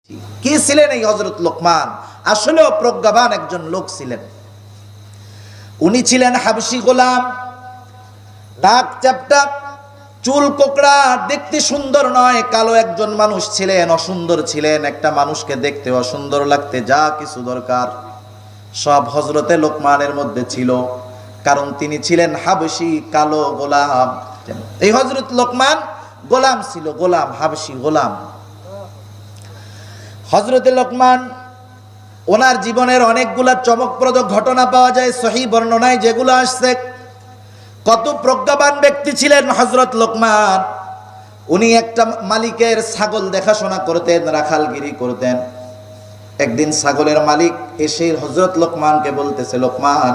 কি ছিলেন এই হযরত লোকমান? আসলেও প্রজ্ঞাবান একজন লোক ছিলেন। উনি ছিলেন হাবশী গোলাম, নাক চ্যাপ্টা, চুল কোকড়া, দেখতে সুন্দর নয়, কালো একজন মানুষ ছিলেন, অসুন্দর ছিলেন। একটা মানুষকে দেখতে অসুন্দর লাগতে যা কিছু দরকার সব হযরতে লোকমানের মধ্যে ছিল, কারণ তিনি ছিলেন হাবশী কালো গোলাম। এই হযরত লোকমান গোলাম ছিল, গোলাম, হাবশী গোলাম। হযরতে লোকমান ওনার জীবনের অনেকগুলা চমকপ্রদ ঘটনা পাওয়া যায় সহিহ বর্ণনায়, যেগুলো আসছে। কত প্রজ্ঞাবান ব্যক্তি ছিলেন হযরত লোকমান। উনি একটা মালিকের ছাগল দেখাশোনা করতেন, রাখালগিরি করতেন। একদিন ছাগলের মালিক এসে হযরত লোকমানকে বলতেছে, লোকমান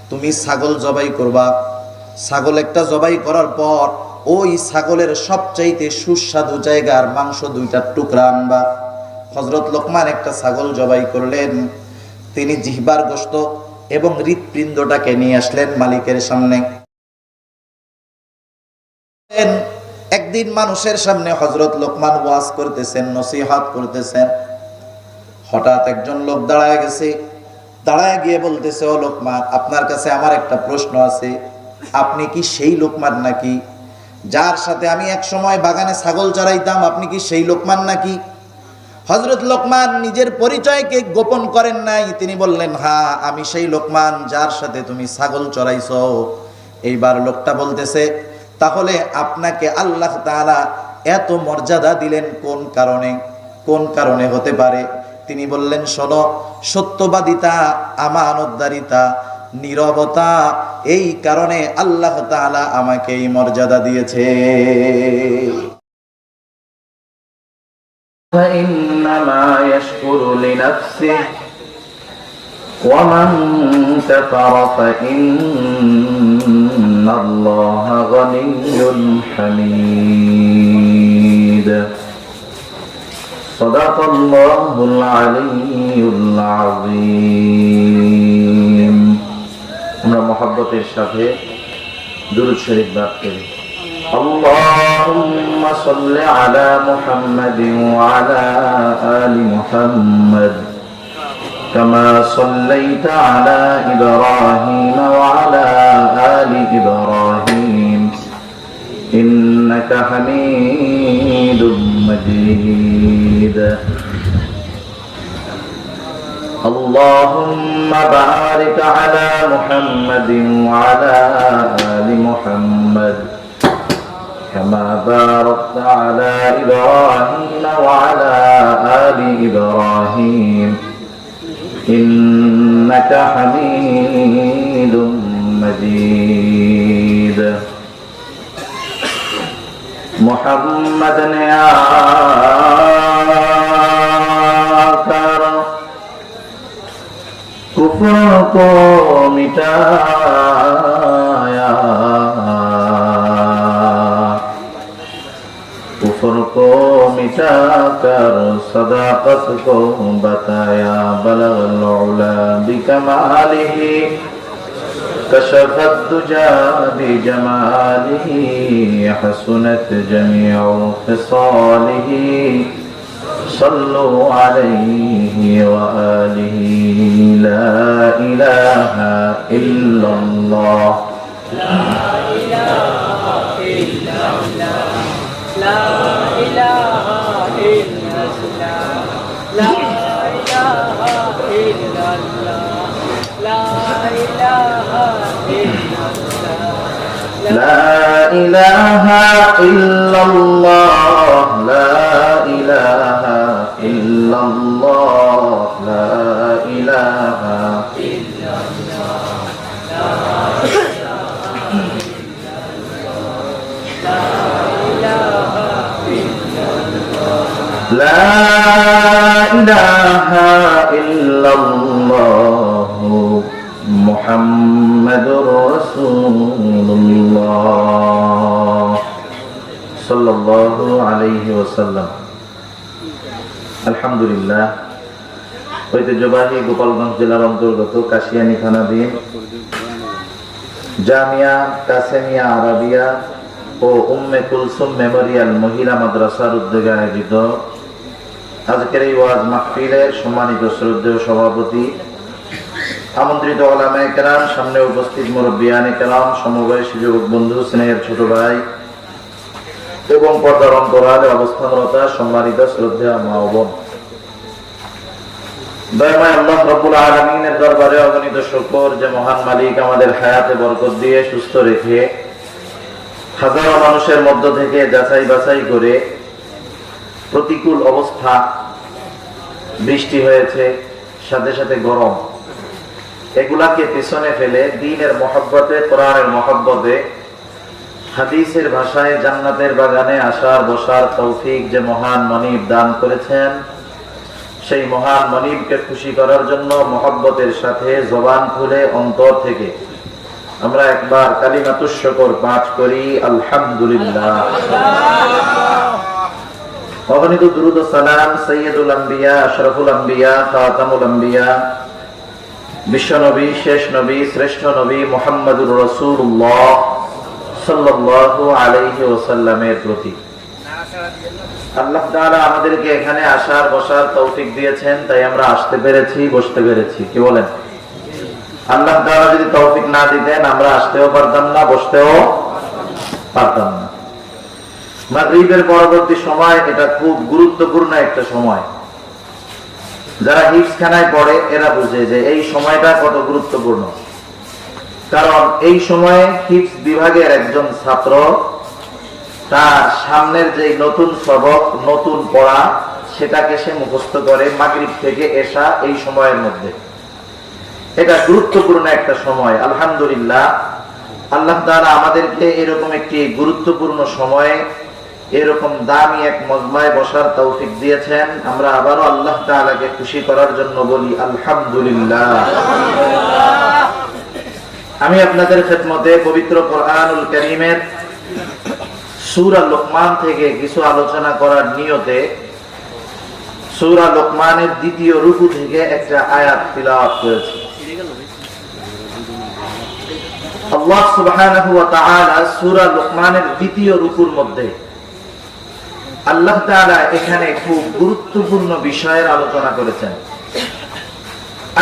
তুমি ছাগল জবাই করবা। ছাগল একটা জবাই করার পর ওই ছাগলের সবচাইতে সুস্বাদু জায়গার মাংস দুইটা টুকরা আনবা। হযরত লোকমান একটা ছাগল জবাই করলেন। তিনি জিহ্বার গোশত এবং হৃৎপিণ্ডটাকে নিয়ে আসলেন মালিকের সামনে। একদিন মানুষের সামনে হযরত লোকমান ওয়াজ করতেছেন, নসিহত করতেছেন। হঠাৎ একজন লোক দাঁড়ায় গেছে, দাঁড়ায় গিয়ে বলতেছে, ও লোকমান, আপনার কাছে আমার একটা প্রশ্ন আছে। আপনি কি সেই লোকমান নাকি যার সাথে আমি এক সময় বাগানে ছাগল চড়াইতাম? আপনি কি সেই লোকমান নাকি? হযরত লোকমান নিজের পরিচয়কে গোপন করেন নাই। তিনি বললেন, হ্যাঁ আমি সেই লোকমান যার সাথে তুমি ছাগল চড়াইছো। এইবার লোকটা বলতেছে, তাহলে আপনাকে আল্লাহ তাআলা এত মর্যাদা দিলেন কোন কারণে? কোন কারণে হতে পারে? তিনি বললেন, শোনো, সত্যবাদিতা, আমানতদারিতা, নীরবতা, এই কারণে আল্লাহ তাআলা আমাকে এই মর্যাদা দিয়েছে। فإنما يشكر لنفسه ومن كفر فإن الله غني حميد صدق الله العلي العظيم আমরা মহব্বতের সাথে দুরূদ শরীফ পাঠ করি। اللهم صل على محمد وعلى آل محمد كما صليت على إبراهيم وعلى آل إبراهيم إنك حميد مجيد اللهم بارك على محمد وعلى آل محمد كما باركت على إبراهيم وعلى آل إبراهيم إنك حميد مجيد محمد يا कर कुफ्र को मिटाया, कुफ्र को मिटाकर सदाकत को बताया। बलगल उला बिकमालिही कशफत दुजा बिजमालिही हसनत जमीउ खिसालिही सल्लु अलैहि व आलिहि। ला इलाहा इल्लल्लाह ला इलाहा इल्लल्लाह ला इलाहा इल्लल्लाह ला इलाहा इल्लल्लाह ला इलाहा इल्लल्लाह ला इलाहा इल्लल्लाह ला इलाहा इल्लल्लाह ला इलाहा لا إله إلا الله محمد رسول الله صلى الله عليه وسلم। আলহামদুলিল্লাহ, ঐতিহ্যবাহী গোপালগঞ্জ জেলার অন্তর্গত কাশিয়ানী থানাধীন জামিয়া কাসেমিয়া আরাবিয়া ও উম্মে কুলসুম মেমোরিয়াল মহিলা মাদ্রাসার উদ্যোগে আয়োজিত আজকের এই ওয়াজ মাহফিলের সম্মানিত শ্রদ্ধেয় সভাপতি, আমন্ত্রিত ওলামায়ে কেরাম, সামনে উপস্থিত মুরব্বিয়ানে কেরাম, সমবয়সী যুবক বন্ধু, স্নেহের ছোট ভাই এবং পর্দার অন্তরালে অবস্থানরত সম্মানিত শ্রদ্ধেয় মা ও বোন, দয়াময় আল্লাহ রাব্বুল আলামিনের দরবারে অগণিত শুকর যে মহান মালিক আমাদের হায়াতে বরকত দিয়ে সুস্থ রেখে হাজারো মানুষের মধ্য থেকে যাচাই বাছাই করে প্রতিকূল অবস্থা, বৃষ্টি হয়েছে, সাথে সাথে গরম, এগুলাকে পিছনে ফেলে দ্বীনের মহব্বতে, কোরআনের মহব্বতে, হাদিসের ভাষায় জান্নাতের বাগানে আসার বসার তৌফিক যে মহান মনিব দান করেছেন, সেই মহান মনিবকে খুশি করার জন্য মহব্বতের সাথে জবান খুলে অন্তর থেকে আমরা একবার কালিমাতুশ শুকর পাঠ করি, আলহামদুলিল্লাহ। অগণিত দুরূদ ও সালাম সাইয়্যিদুল আম্বিয়া, আশরাফুল আম্বিয়া, খাতামুল আম্বিয়া, বিশ্ব নবী, শেষ নবী, শ্রেষ্ঠ নবী মুহাম্মদুর রাসূলুল্লাহ সাল্লাল্লাহু আলাইহি ওয়াসাল্লামের প্রতি। আল্লাহ তাআলা আমাদেরকে এখানে আসার বসার তৌফিক দিয়েছেন, তাই আমরা আসতে পেরেছি, বসতে পেরেছি। কি বলেন? আল্লাহ তাআলা যদি তৌফিক না দিতেন আমরা আসতেও পারতাম না, বসতেও পারতাম না। মাগরিবের পরবর্তী সময় এটা খুব গুরুত্বপূর্ণ একটা সময়। যারা হিফজখানায় পড়ে এরা বুঝে যে এই সময়টা কত গুরুত্বপূর্ণ। কারণ এই সময়ে হিফজ বিভাগের একজন ছাত্র তার সামনের যে নতুন সবক, নতুন পড়া, সেটাকে সে মুখস্থ করে মাগরিব থেকে এশা এই সময়ের মধ্যে। এটা গুরুত্বপূর্ণ একটা সময়। আলহামদুলিল্লাহ, আল্লাহ তাআলা আমাদেরকে এরকম একটি গুরুত্বপূর্ণ সময়ে এরকম দামি এক মজমায় বসার তৌফিক দিয়েছেন। আমরা আবারও আল্লাহ তাআলাকে খুশি করার জন্য বলি আলহামদুলিল্লাহ। আমি আপনাদের খেদমতে পবিত্র কোরআনুল কারীমের সূরা লোকমান থেকে কিছু আলোচনা করার নিয়তে সূরা লোকমানের দ্বিতীয় রুকু থেকে একটা আয়াত তিলাওয়াত করেছি। আল্লাহ সুবহানাহু ওয়া তাআলা সূরা লোকমানের দ্বিতীয় রুকুর মধ্যে আল্লাহ তাআলা এখানে খুব গুরুত্বপূর্ণ বিষয়ের আলোচনা করেছেন।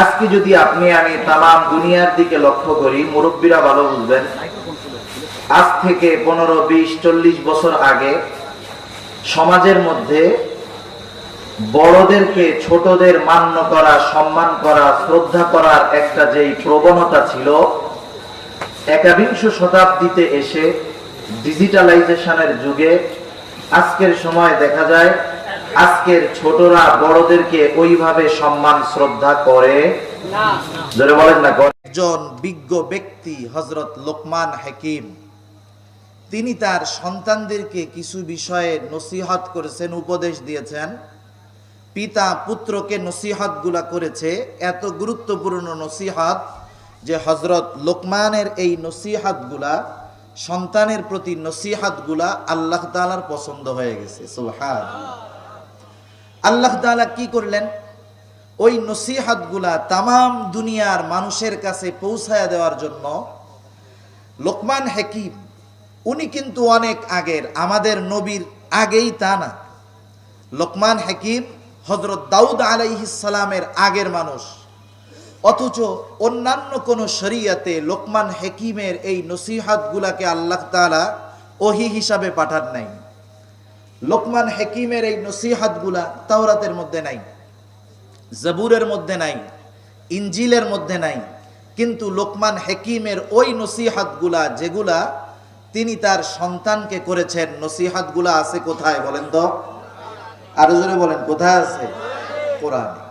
আজকে যদি আপনি আমি তামাম দুনিয়ার দিকে লক্ষ্য করি, মুরব্বীরা ভালো বুঝবেন, আজ থেকে 15, 20, 40 বছর আগে সমাজের মধ্যে বড়দেরকে ছোটদের মান্য করা, সম্মান করা, শ্রদ্ধা করার একটা যেই প্রবণতা ছিল, একবিংশ শতাব্দীতে এসে ডিজিটালাইজেশনের যুগে আজকের সময় দেখা যায় আজকের ছোটরা বড়দেরকে ওইভাবে সম্মান শ্রদ্ধা করে না। জোরে বলেন না। একজন বিজ্ঞ ব্যক্তি হযরত লোকমান হাকিম, তিনি তার সন্তানদেরকে কিছু বিষয়ে নসিহত করেছেন, উপদেশ দিয়েছেন। পিতা পুত্রকে নসিহতগুলা করেছে, এত গুরুত্বপূর্ণ নসিহত যে হযরত লোকমানের এই নসিহতগুলা, সন্তানের প্রতি নসিহতগুলা আল্লাহ তাআলার পছন্দ হয়ে গেছে। সুবহানাল্লাহ। আল্লাহ তাআলা কি করলেন? ওই নসিহতগুলা তামাম দুনিয়ার মানুষের কাছে পৌঁছায়া দেওয়ার জন্য লোকমান হাকিম, উনি কিন্তু অনেক আগের, আমাদের নবীর আগেই তা না। লোকমান হাকিম হযরত দাউদ আলাইহিস সালামের আগের মানুষ, অথচ অন্যান্য কোন শরীয়তে লোকমান হাকিমের এই নসিহতগুলাকে আল্লাহ তাআলা ওহী হিসাবে পাঠান নাই। লোকমান হাকিমের এই নসিহতগুলা তাওরাতের মধ্যে নাই, জাবুরের মধ্যে নাই, ইনজিলের মধ্যে নাই। কিন্তু লোকমান হাকিমের ওই নসিহতগুলা যেগুলা তিনি তার সন্তানকে করেছেন, নসিহতগুলা আছে কোথায় বলেন তো? আরো জোরে বলেন, কোথায় আছে? কোরআনে।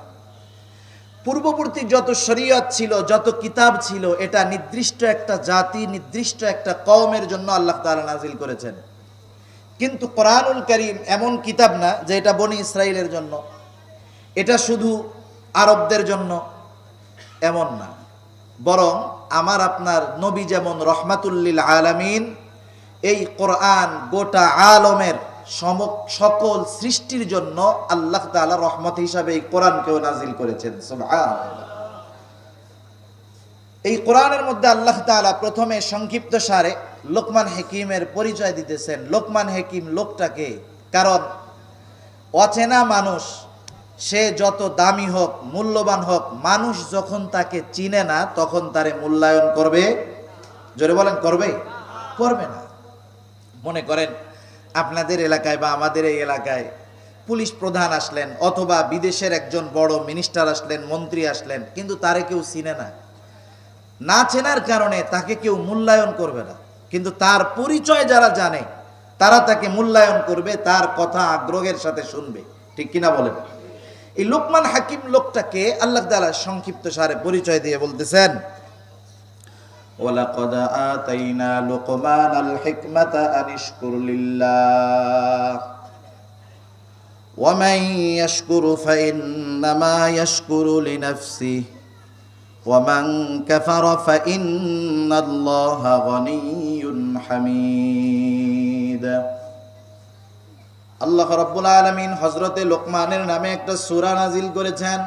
পূর্ববর্তী যত শরীয়ত ছিল, যত কিতাব ছিল, এটা নির্দিষ্ট একটা জাতি, নির্দিষ্ট একটা কওমের জন্য আল্লাহ তাআলা নাজিল করেছেন। কিন্তু কোরআনুল কারীম এমন কিতাব না যে এটা বনি ইসরাইলের জন্য, এটা শুধু আরবদের জন্য, এমন না। বরং আমার আপনার নবী যেমন রহমাতুল লিল আলামিন, এই কোরআন গোটা আলমের সকল সৃষ্টির জন্য আল্লাহ তাআলা রহমত হিসাবে এই কোরআনকেও নাজিল করেছেন। সুবহানাল্লাহ। এই কোরআনের মধ্যে আল্লাহ তাআলা প্রথমে সংক্ষিপ্ত সারে লোকমান হাকিমের পরিচয় দিতেছেন। লোকমান হাকিম লোকটাকে, কারণ অচেনা মানুষ সে যত দামি হোক, মূল্যবান হোক, মানুষ যখন তাকে চিনে না তখন তারে মূল্যায়ন করবে? জোরে বলেন, করবে? করবে না। মনে করেন আপনাদের এলাকায় বা আমাদের এই এলাকায় পুলিশ প্রধান আসলেন, অথবা বিদেশের একজন বড় মিনিস্টার আসলেন, মন্ত্রী আসলেন, কিন্তু তারে কেউ চিনে না। না চেনার কারণে তাকে কেউ মূল্যায়ন করবে না, কিন্তু তার পরিচয় যারা জানে তারা তাকে মূল্যায়ন করবে, তার কথা আগ্রহের সাথে শুনবে। ঠিক কিনা বলেন? এই লোকমান হাকিম লোকটাকে আল্লাহ তাআলা সংক্ষিপ্ত সারে পরিচয় দিয়ে বলতেছেন, ওয়ালাকাদ আতাইনা লুকমানাল হিকমাতা আনিশকুর লিল্লাহ ওয়া মান ইয়াশকুরু ফাইন্নামা ইয়াশকুরু লিনাফসিহি ওয়া মান কাফারা ফাইন্নাল্লাহা গনিয়্যুন হামিদ। আল্লাহ রাব্বুল আলামিন হযরতে লোকমানের নামে একটা সূরা নাজিল করেছেন।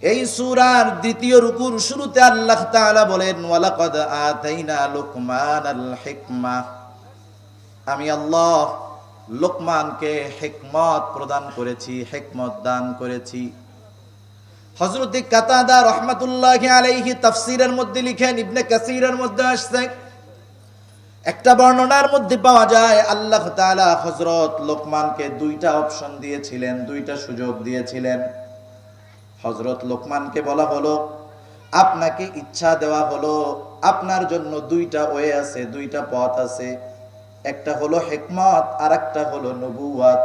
এই সূরার দ্বিতীয় রুকুর শুরুতে আল্লাহ তাআলা বলেন, ওয়ালাকাদ আতাইনা লুকমানাল হিকমা, আমি আল্লাহ লোকমানকে হিকমত প্রদান করেছি, হিকমত দান করেছি। হযরত কাতাদা রাহমাতুল্লাহি আলাইহি তাফসীরের মধ্যে লিখেন, ইবনে কাসীরের মধ্যে আসছে, একটা বর্ণনার মধ্যে পাওয়া যায় আল্লাহ তাআলা হযরত লোকমানকে দুইটা অপশন দিয়েছিলেন, দুইটা সুযোগ দিয়েছিলেন। হযরত লোকমানকে বলা হলো, আপনাকে ইচ্ছা দেওয়া হলো, আপনার জন্য দুইটা ওয়ে আছে, দুইটা পথ আছে, একটা হলো হিকমত আর একটা হলো নবুয়ত।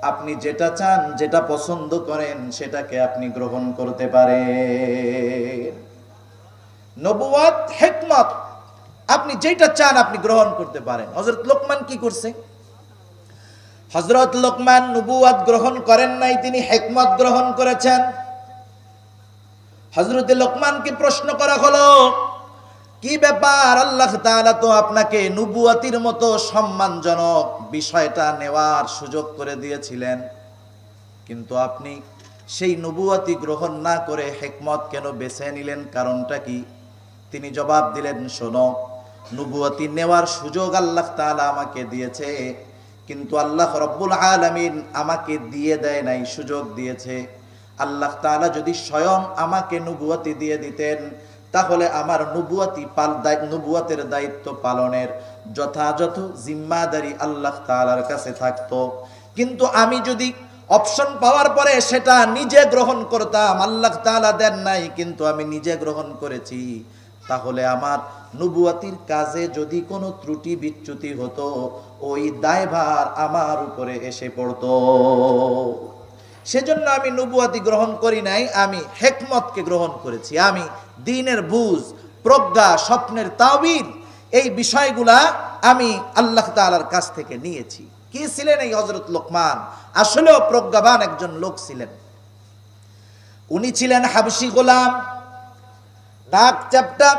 আপনি যেটা চান, যেটা পছন্দ করেন সেটাকে আপনি গ্রহণ করতে পারেন। নবুয়ত, হিকমত, আপনি যেটা চান আপনি গ্রহণ করতে পারেন। হযরত লোকমান কি করছে? হযরত লোকমান নবুয়ত গ্রহণ করেন নাই, তিনি হিকমত গ্রহণ করেছেন। হযরত লোকমানকে প্রশ্ন করা হলো, কি ব্যাপার, আল্লাহ তাআলা তো আপনাকে নবুয়তির মতো সম্মানজনক বিষয়টা নেওয়ার সুযোগ করে দিয়েছিলেন, কিন্তু আপনি সেই নবুয়তি গ্রহণ না করে হিকমত কেন বেছে নিলেন? কারণটা কি? তিনি জবাব দিলেন, শোনো, নবুয়তি নেওয়ার সুযোগ আল্লাহ তাআলা আমাকে দিয়েছে, কিন্তু আল্লাহ রাব্বুল আলামিন আমাকে দিয়ে দেয় নাই, সুযোগ দিয়েছে। আল্লাহ তাআলা যদি স্বয়ং আমাকে নবুয়তি দিয়ে দিতেন তাহলে আমার নবুয়তের দায়িত্ব পালনের যথাযথ জিম্মাদারি আল্লাহ তাআলার কাছে থাকতো। কিন্তু আমি যদি অপশন পাওয়ার পরে সেটা নিজে গ্রহণ করতাম, আল্লাহ তাআলা দেন নাই কিন্তু আমি নিজে গ্রহণ করেছি, তাহলে আমার নবুয়তির কাজে যদি কোনো ত্রুটি বিচ্যুতি হতো ওই দায়ভার আমার উপরে এসে পড়তো। সেজন্য আমি নবুয়তি গ্রহণ করি নাই, আমি হিকমতকে গ্রহণ করেছি। আমি দ্বীনের বুঝ, প্রজ্ঞা, স্বপ্নের তাওবীর, এই বিষয়গুলা আমি আল্লাহ তাআলার কাছ থেকে নিয়েছি। কি ছিলেন এই হযরত লোকমান? আসলেও প্রজ্ঞাবান একজন লোক ছিলেন। উনি ছিলেন হাবশী গোলাম, নাক চ্যাপ্টা,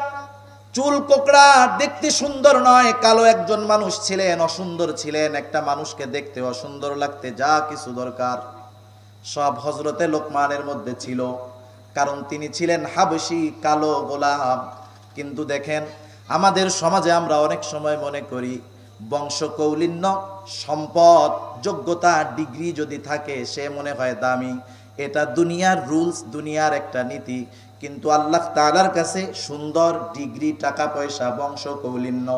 চুল কোকড়া, দেখতে সুন্দর নয়, কালো একজন মানুষ ছিলেন, অসুন্দর ছিলেন। একটা মানুষকে দেখতে অসুন্দর লাগতে যা কিছু দরকার সব হযরতে লোকমানের মধ্যে ছিল, কারণ তিনি ছিলেন হাবশী, কালো গোলাম। কিন্তু দেখেন, আমাদের সমাজে আমরা অনেক সময় মনে করি বংশকৌলিন্য, সম্পদ, যোগ্যতা, ডিগ্রি যদি থাকে সে মনে হয় দামি। এটা দুনিয়ার রুলস, দুনিয়ার একটা নীতি। কিন্তু আল্লাহ তাআলার কাছে সুন্দর, ডিগ্রি, টাকা পয়সা, বংশকৌলিন্য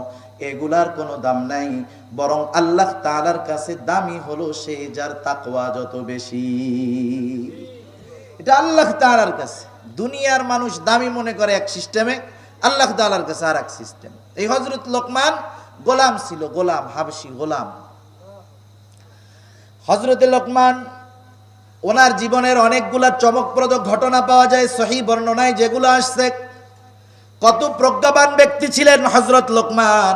এগুলার কোনো দাম নাই, বরং আল্লাহ তাআলার কাছে দামি হলো সে যার তাকওয়া যত বেশি। এটা আল্লাহ তাআলার কাছে। দুনিয়ার মানুষ দামি মনে করে এক সিস্টেমে, আল্লাহ তাআলার কাছে আর এক সিস্টেম। এই হযরত লোকমান গোলাম ছিল, গোলাম, হাবশী গোলাম। হযরত লোকমান, ওনার জীবনের অনেকগুলা চমকপ্রদ ঘটনা পাওয়া যায় সহিহ বর্ণনায়, যেগুলো আসছে। কত প্রজ্ঞাবান ব্যক্তি ছিলেন হযরত লোকমান।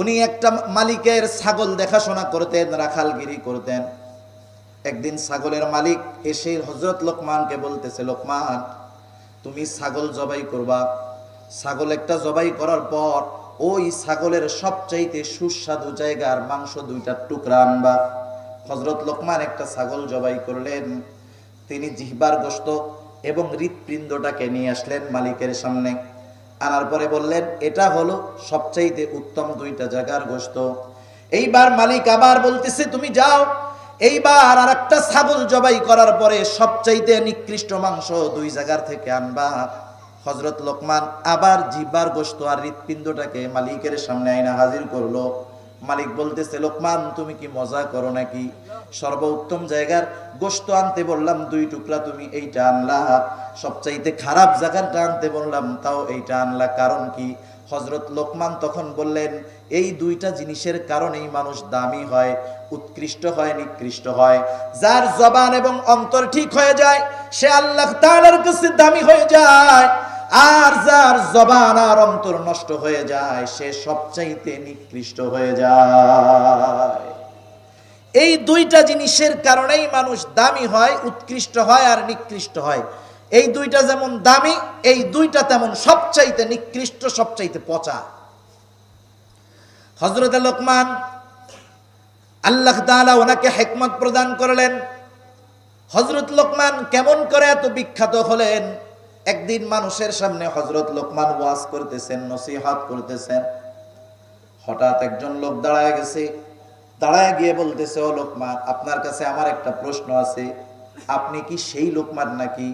উনি একটা মালিকের ছাগল দেখাশোনা করতেন, রাখালগিরি করতেন। একদিন ছাগলের মালিক এসে হযরত লোকমানকে বলতেছে, লোকমান, তুমি ছাগল জবাই করবা। ছাগল একটা জবাই করার পর ওই ছাগলের সবচাইতে সুস্বাদু জায়গার মাংস দুইটা টুকরা আনবা। হযরত লোকমান একটা ছাগল জবাই করলেন। তিনি জিহ্বার গোশত এবং হৃৎপিণ্ডটাকে নিয়ে আসলেন মালিকের সামনে। আনার পরে বললেন, এটা হলো সবচাইতে উত্তম দুইটা জায়গার গোশত। এইবার মালিক আবার বলতেছে, তুমি যাও এইবার আর একটা ছাগল জবাই করার পরে সবচাইতে নিকৃষ্ট মাংস 2 জায়গার থেকে আনবা। হযরত লোকমান আবার জিহ্বার গোশত আর হৃৎপিণ্ডটাকে মালিকের সামনে আইনা হাজির করলো। মালিক বলতেছে, লোকমান তুমি কি মজা করো নাকি? সর্বোত্তম জায়গার গোশত আনতে বললাম 2 টুকরা, তুমি এইটা আনলা। সবচাইতে খারাপ জায়গাটা আনতে বললাম, তাও এইটা আনলা, কারণ কি? হযরত লোকমান তখন বললেন, এই 2টা জিনিসের কারণেই মানুষ দামি হয়, উৎকৃষ্ট হয়, নিকৃষ্ট হয়। যার জবান এবং অন্তর ঠিক হয়ে যায় সে আল্লাহ তাআলার কাছে দামি হয়ে যায়, আর যার জবান আর অন্তর নষ্ট হয়ে যায় সে সবচাইতে নিকৃষ্ট হয়ে যায়। এই 2টা জিনিসের কারণেই মানুষ দামি হয়, উৎকৃষ্ট হয় আর নিকৃষ্ট হয়। এই 2টা যেমন দামি, এই 2টা তেমন সবচাইতে নিকৃষ্ট, সবচাইতে পচা। হযরত লোকমান আল্লাহ তাআলা ওনাকে হিকমত প্রদান করলেন। হযরত লোকমান কেমন করে এত বিখ্যাত হলেন? একদিন মানুষের সামনে হযরত লোকমান ওয়াজ করতেছেন, নসিহত করতেছেন। হঠাৎ একজন লোক দাঁড়ায় গেছে, দাঁড়ায় গিয়ে বলতেছে, ও লোকমান, আপনার কাছে আমার একটা প্রশ্ন আছে। আপনি কি সেই লোকমান নাকি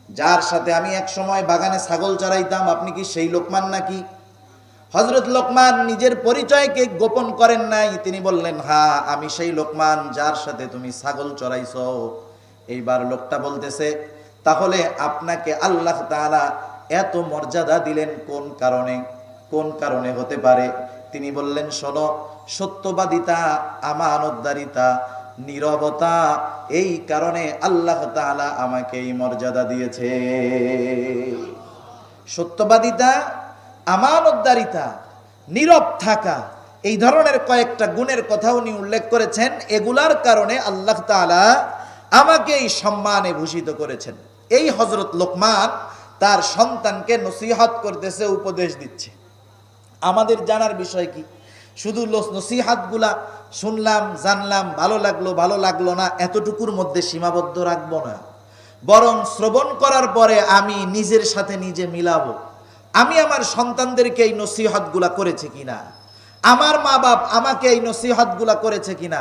যার সাথে আমি এক সময় বাগানে ছাগল চড়াইতাম? আপনি কি সেই লোকমান নাকি? হযরত লোকমান নিজের পরিচয়কে গোপন করেন নাই। তিনি বললেন, হ্যাঁ আমি সেই লোকমান যার সাথে তুমি ছাগল চড়াইছো। এইবার লোকটা বলতেছে, তাহলে আপনাকে আল্লাহ তাআলা এত মর্যাদা দিলেন কোন কারণে? কোন কারণে হতে পারে? তিনি বললেন, শোনো, সত্যবাদিতা, আমানতদারিতা, নীরবতা, এই কারণে আল্লাহ তাআলা আমাকে এই মর্যাদা দিয়েছে। সত্যবাদিতা, আমানতদারিতা, নীরব থাকা, এই ধরনের কয়েকটা গুণের কথা উনি উল্লেখ করেছেন। এগুলার কারণে আল্লাহ তাআলা আমাকে এই সম্মানে ভূষিত করেছেন। এই হযরত লোকমান তার সন্তানকে নসিহত করতেছে, উপদেশ দিচ্ছে। আমাদের জানার বিষয় কি? শুধু নসিহতগুলা শুনলাম, জানলাম, ভালো লাগলো, ভালো লাগলো না, এতটুকুর মধ্যে সীমাবদ্ধ রাখবো না। বরং শ্রবণ করার পরে আমি নিজের সাথে নিজে মিলাবো। আমি আমার সন্তানদেরকে এই নসিহতগুলা করেছি কিনা, আমার মা বাপ আমাকে এই নসিহতগুলা করেছে কিনা।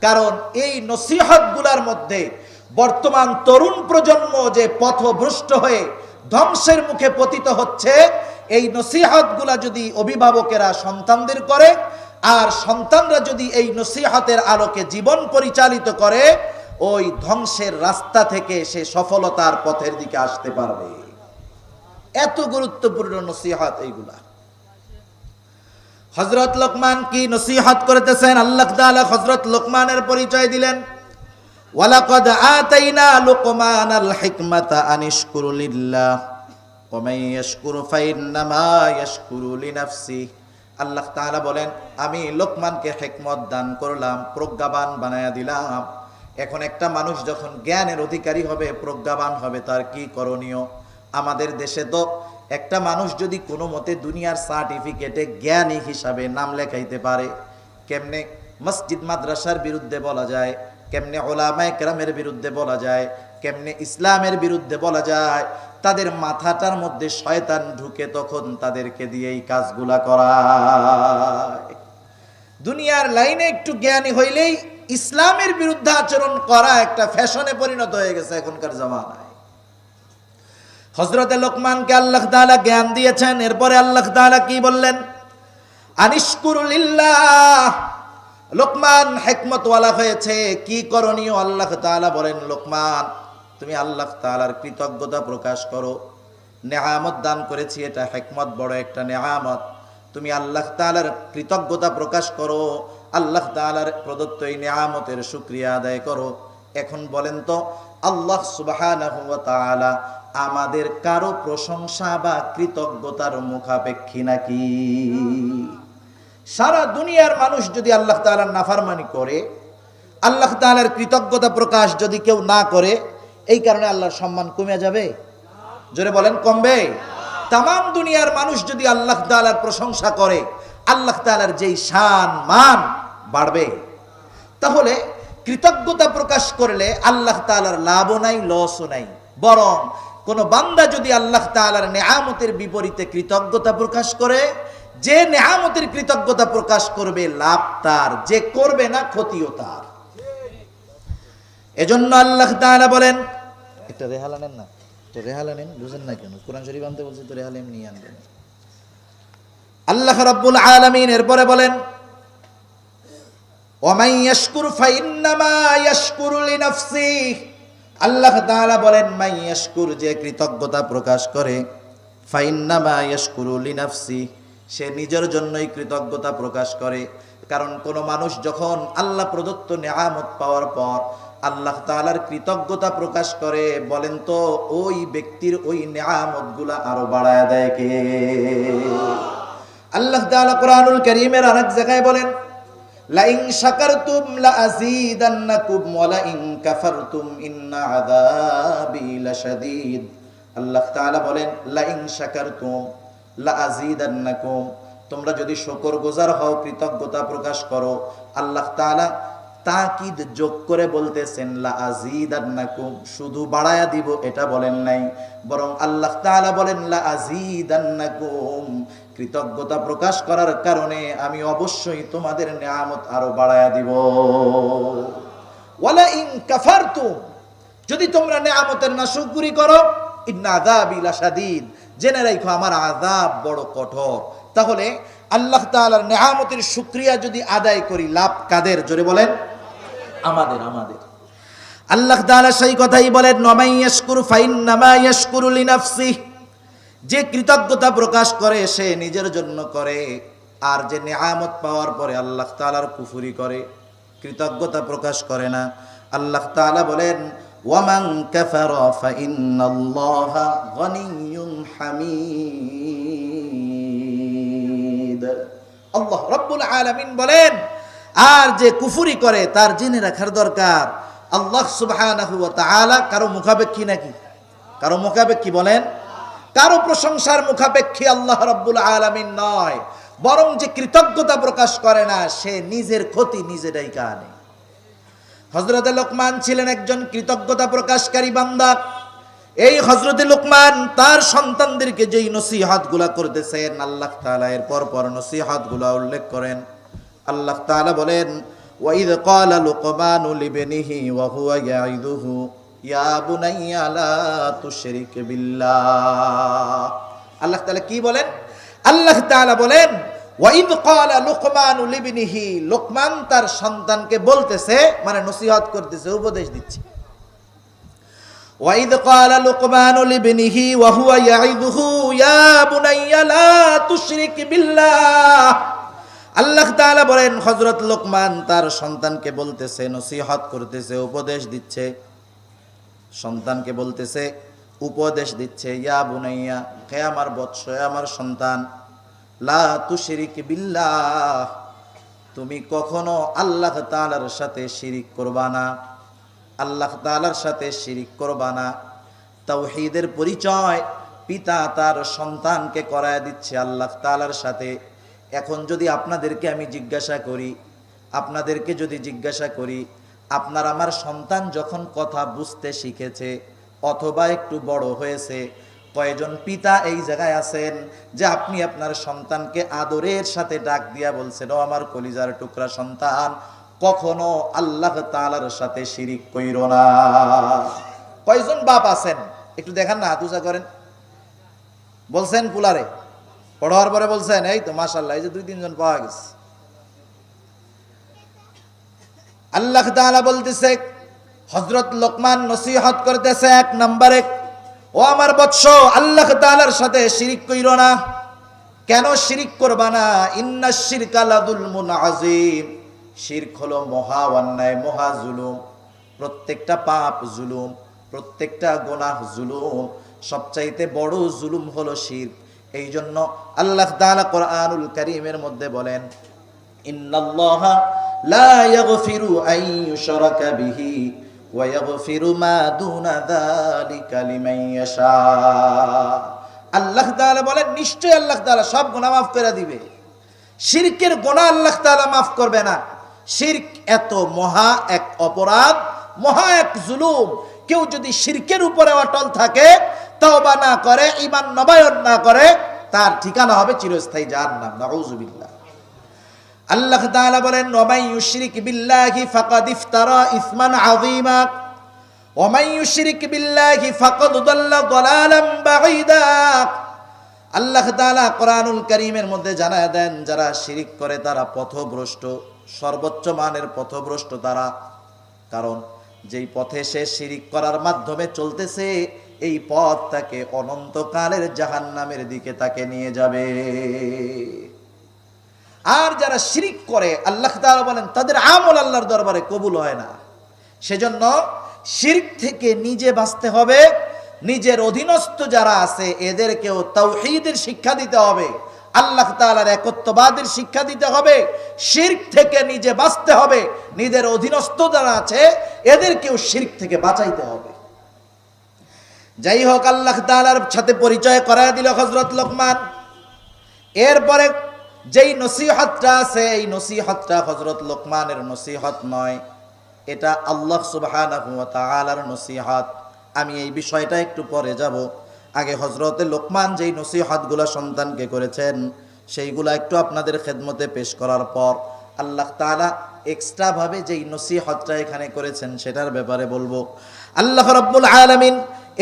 কারণ এই নসিহতগুলার মধ্যে বর্তমান তরুণ প্রজন্ম যে পথভ্রষ্ট হয়ে ধ্বংসের মুখে পতিত হচ্ছে, এই নসিহতগুলা যদি অভিভাবকেরা সন্তানদের করে আর সন্তানরা যদি এই নসিহতের আলোকে জীবন পরিচালিত করে, ওই ধ্বংসের রাস্তা থেকে সে সফলতার পথের দিকে আসতে পারবে। এত গুরুত্বপূর্ণ নসিহত এইগুলা। হযরত লোকমান কি নসিহত করতেছেন? আল্লাহ তাআলা হযরত লোকমানের পরিচয় দিলেন, ওয়ালাকাদ আতাইনা লুকমানাল হিকমাতা আনিশকুরু লিল্লাহ ওয়া মান ইয়াশকুরু ফাইন্নামা ইয়াশকুরু লিনাফসিহি। আল্লাহ তাআলা বলেন, আমি লোকমানকে হিকমত দান করলাম, প্রজ্ঞাবান বানায়া দিলাম। এখন একটা মানুষ যখন জ্ঞানের অধিকারী হবে, প্রজ্ঞাবান হবে, তার কি করণীয়? আমাদের দেশে তো একটা মানুষ যদি কোনো মতে দুনিয়ার সার্টিফিকেটে জ্ঞানী হিসাবে নাম লেখাইতে পারে, কেমনে মসজিদ মাদ্রাসার বিরুদ্ধে বলা যায়, কেমনে উলামায়ে কেরামের বিরুদ্ধে বলা যায়, কেমনে ইসলামের বিরুদ্ধে বলা যায়, তাদের মাথাটার মধ্যে শয়তান ঢুকে তখন তাদেরকে দিয়ে এই কাজগুলা করায়। দুনিয়ার লাইনে একটু জ্ঞানী হইলেই ইসলামের বিরুদ্ধে আচরণ করা একটা ফ্যাশনে পরিণত হয়ে গেছে এখনকার জামানায়। হযরত লোকমানকে আল্লাহ তাআলা জ্ঞান দিয়েছেন। এরপরে আল্লাহ তাআলা কি বললেন? আনিশকুরু লিল্লাহ। লোকমান হিকমতওয়ালা হয়েছে, কি করণীয়? আল্লাহ তাআলা বলেন, লোকমান তুমি আল্লাহ তাআলার কৃতজ্ঞতা প্রকাশ করো। নেয়ামত দান করেছি, এটা হিকমত, বড় একটা নেয়ামত। তুমি আল্লাহ তাআলার কৃতজ্ঞতা প্রকাশ করো, আল্লাহ তাআলার প্রদত্ত এই নেয়ামতের শুকরিয়া আদায় করো। এখন বলেন তো, আল্লাহ সুবহানাহু ওয়া তাআলা আমাদের কারো প্রশংসা বা কৃতজ্ঞতার মুখাপেক্ষী নাকি? সারা দুনিয়ার মানুষ যদি আল্লাহ তাআলার নাফরমানি করে, আল্লাহ তাআলার কৃতজ্ঞতা প্রকাশ যদি কেউ না করে, এই কারণে আল্লাহর সম্মান কমে যাবে? জোরে বলেন, কমবে? তামাম দুনিয়ার মানুষ যদি আল্লাহ তাআলার প্রশংসা করে, আল্লাহ তাআলার যেই শান মান বাড়বে। তাহলে কৃতজ্ঞতা প্রকাশ করলে আল্লাহ তাআলার লাভও নাই, লসও নাই। বরং কোন বান্দা যদি আল্লাহ তাআলার নেয়ামতের বিপরীতে কৃতজ্ঞতা প্রকাশ করে, যে নেয়ামতের কৃতজ্ঞতা প্রকাশ করবে লাভ তার, যে করবে না ক্ষতিও তার। এজন্য আল্লাহ তাআলা বলেন, একটা রেহালা নেন না, তো রেহালা নেন, বুঝেন না কেন? কোরআন শরীফ আনতে বলছি তো রেহালা এমনি আনবেন। আল্লাহ রাব্বুল আলামিন এরপরে বলেন, ওয়ামান ইয়াশকুর ফাইন্নামা ইয়াশকুরু লিনাফসিহি। আল্লাহ তাআলা বলেন, মান ইয়াশকুর, যে কৃতজ্ঞতা প্রকাশ করে, ফাইন্নামা ইয়াশকুরু লিনাফসিহি, সে নিজের জন্যই কৃতজ্ঞতা প্রকাশ করে। কারণ কোন মানুষ যখন আল্লাহ প্রদত্ত নিয়ামত পাওয়ার পর আল্লাহ তাআলার কৃতজ্ঞতা প্রকাশ করে, বলেন তো ওই ব্যক্তির ওই নিয়ামতগুলো আরো বাড়ায় দেয় কে? আল্লাহ তাআলা কোরআনুল কারীমের আরেক জায়গায় বলেন, লাইন শাকারতুম লাযীদান্নাকুম ওয়া লাইন কাফারতুম ইন্না আযাবি লাশাদীদ। আল্লাহ তাআলা বলেন, লাইন শাকারতুম লাযীদান্নাকুম, তোমরা যদি শুকরগুজার হও, কৃতজ্ঞতা প্রকাশ করো, আল্লাহ তাআলা তাকিদ যোগ করে বলতেছেন লাযীদান্নাকুম, শুধু বাড়ায়া দিব এটা বলেন নাই, বরং আল্লাহ তাআলা বলেন লাযীদান্নাকুম, কৃতজ্ঞতা প্রকাশ করার কারণে আমি অবশ্যই তোমাদের নিয়ামত আরো বাড়ায়া দিব। ওয়ালা ইন কাফারতুম, যদি তোমরা নিয়ামতের নাশকরি করো, ইন্না আযাবি লাশাদীদ, জেনে রাখো আমার আযাব বড় কঠোর। তাহলে আল্লাহ তাআলার নিয়ামতের শুকরিয়া যদি আদায় করি, লাভ কাদের? জোরে বলেন, আমাদের। আল্লাহ তাআলা সেই কথাই বলেন, ওয়ামান ইয়াশকুর ফাইন্নামা ইয়াশকুরু লিনাফসিহি, যে কৃতজ্ঞতা প্রকাশ করে সে নিজের জন্য করে, আর যে নিয়ামত পাওয়ার পরে আল্লাহ তাআলার কুফরি করে, কৃতজ্ঞতা প্রকাশ করে না, আল্লাহ তাআলা বলেন, ওয়ামান কাফারা ফাইন্নাল্লাহা গনিয়্যুন হামিদ। আল্লাহ রাব্বুল আলামিন বলেন, আর যে কুফরি করে তার জেনে রাখার দরকার, আল্লাহ সুবহানাহু ওয়া তাআলা কারো মুখাপেক্ষী নাকি? কারো মুখাপেক্ষী বলেন? কারো প্রশংসার মুখাপেক্ষী আল্লাহ রাব্বুল আলামিন নয়, বরং যে কৃতজ্ঞতা প্রকাশ করে না সে নিজের ক্ষতি নিজে ডাইকা আনে। হযরতে লোকমান ছিলেন একজন কৃতজ্ঞতা প্রকাশকারী বান্দা। এই হযরতে লোকমান তার সন্তানদেরকে যেই নসিহতগুলা করতেছেন, আল্লাহ তাআলা এর পর নসিহতগুলা উল্লেখ করেন। আল্লাহ তাআলা বলেন, ওয়াইদ ক্বালা লুকমানু লিবনিহি ওয়া হুয়া ইয়াইদুহু ইয়া বুনাইয়া লা তুশরিক বিল্লাহ। আল্লাহ তাআলা কি বলেন? আল্লাহ তাআলা বলেন, ওয়াইদ ক্বালা লুকমানু লিবনিহি, লোকমান তার সন্তানকে বলতেছে, মানে নসিহত করতেছে, উপদেশ দিচ্ছে। ওয়াইদ ক্বালা লুকমানু লিবনিহি ওয়া হুয়া ইয়াইদুহু ইয়া বুনাইয়া লা তুশরিক বিল্লাহ। আল্লাহ তাআলা বলেন, হযরত লোকমান তার সন্তানকে বলতেছে, নসিহত করতেছে, উপদেশ দিচ্ছে, সন্তানকে বলতেছে, উপদেশ দিচ্ছে, ইয়া বুনাইয়া, হে আমার বৎস, হে আমার সন্তান, লা তুশরিক বিল্লাহ, তুমি কখনো আল্লাহ তাআলার সাথে শিরিক করবা না, আল্লাহ তাআলার সাথে শিরিক করবা না। তাওহীদের পরিচয় পিতা তার সন্তানকে করায় দিচ্ছে আল্লাহ তাআলার সাথে। এখন যদি আপনাদেরকে আমি জিজ্ঞাসা করি, আপনার আমার সন্তান যখন কথা বুঝতে শিখেছে অথবা একটু বড় হয়েছে, কয়জন পিতা এই জায়গায় আছেন যে আপনি আপনার সন্তানকে আদরের সাথে ডাক দিয়া বলছেন, ও আমার কলিজার টুকরা সন্তান, কখনো আল্লাহ তাআলার সাথে শিরিক কইরো না? কয়জন বাপ আছেন একটু দেখান না, হাত উঁচা করেন। বলছেন পুলারে পড়ার পরে বলছেন, এই তো মাশাআল্লাহ, এই যে 2-3 জন পাওয়া গেছে। আল্লাহ তাআলা বলতেছে, হযরত লোকমান নসিহত করতেছে, 1 নম্বরে, ও আমার বৎস, আল্লাহ তাআলার সাথে শিরিক কইরো না। কেন শিরিক করবা না? ইন্নাশ শিরকা লাযুলমুন আযীম, শিরক হলো মহা অন্যায়, মহা জুলুম। প্রত্যেকটা পাপ জুলুম, প্রত্যেকটা গুনাহ জুলুম, সবচাইতে বড় জুলুম হলো শিরক। এই জন্য আল্লাহ তাআলা কোরআনুল কারীমের মধ্যে বলেন, ইন্নাল্লাহা লা ইয়াগফিরু আন ইউশরাকা বিহি ওয়া ইয়াগফিরু মা দুনা যালিকা লিমান ইয়াশা। আল্লাহ তাআলা বলেন, নিশ্চয়ই আল্লাহ তাআলা সব গুনাহ মাফ করে দিবে, শিরকের গুনাহ আল্লাহ তাআলা মাফ করবে না। শিরক এত মহা এক অপরাধ, মহা এক জুলুম। কেউ যদি শিরকের উপরে অটল থাকে, তওবা না করে, ঈমান নবায়ন না করে, তার ঠিকানা হবে চিরস্থায়ী জাহান্নাম। নাউযুবিল্লাহ। আল্লাহ তাআলা বলেন, ওয়া মান ইউশরিক বিল্লাহি ফাকাদ ইফতারা ইসমান আযীমা। ওয়া মান ইউশরিক বিল্লাহি ফাকাদ দাল্লা দালালাম বাঈদা। আল্লাহ তাআলা কোরআনুল কারীমের মধ্যে জানায় দেন, যারা শিরিক করে তারা পথভ্রষ্ট, সর্বোচ্চ মানের পথভ্রষ্ট তারা। কারণ যেই পথে সে শিরিক করার মাধ্যমে চলতেছে, এই পথ তাকে অনন্তকালের জাহান্নামের দিকে তাকে নিয়ে যাবে। আর যারা শিরিক করে, আল্লাহ তাআলা বলেন তাদের আমল আল্লাহর দরবারে কবুল হয় না। সেজন্য শিরক থেকে নিজে বাঁচতে হবে, নিজের অধীনস্থ যারা আছে এদেরকেও তাওহীদের শিক্ষা দিতে হবে, আল্লাহ তাআলার একত্ববাদের শিক্ষা দিতে হবে। শিরক থেকে নিজে বাঁচতে হবে, নিজের অধীনস্থ যারা আছে এদেরকেও শিরক থেকে বাঁচাইতে হবে। যাই হোক, আল্লাহ তাআলার সাথে পরিচয় করায় দিল হযরত লোকমান। এরপরে যেই নসিহতটা আছে, এই নসিহতটা হযরত লোকমানের নসিহত নয়, এটা আল্লাহ সুবহানাহু ওয়া তাআলার নসিহত। আমি এই বিষয়টা একটু পরে যাব। আগে হযরতে লোকমান যেই নসিহতগুলো সন্তানকে করেছেন সেইগুলা একটু আপনাদের খেদমতে পেশ করার পর আল্লাহ তাআলা এক্সট্রা ভাবে যেই নসিহতটা এখানে করেছেন সেটার ব্যাপারে বলবো। আল্লাহ রাব্বুল আলামিন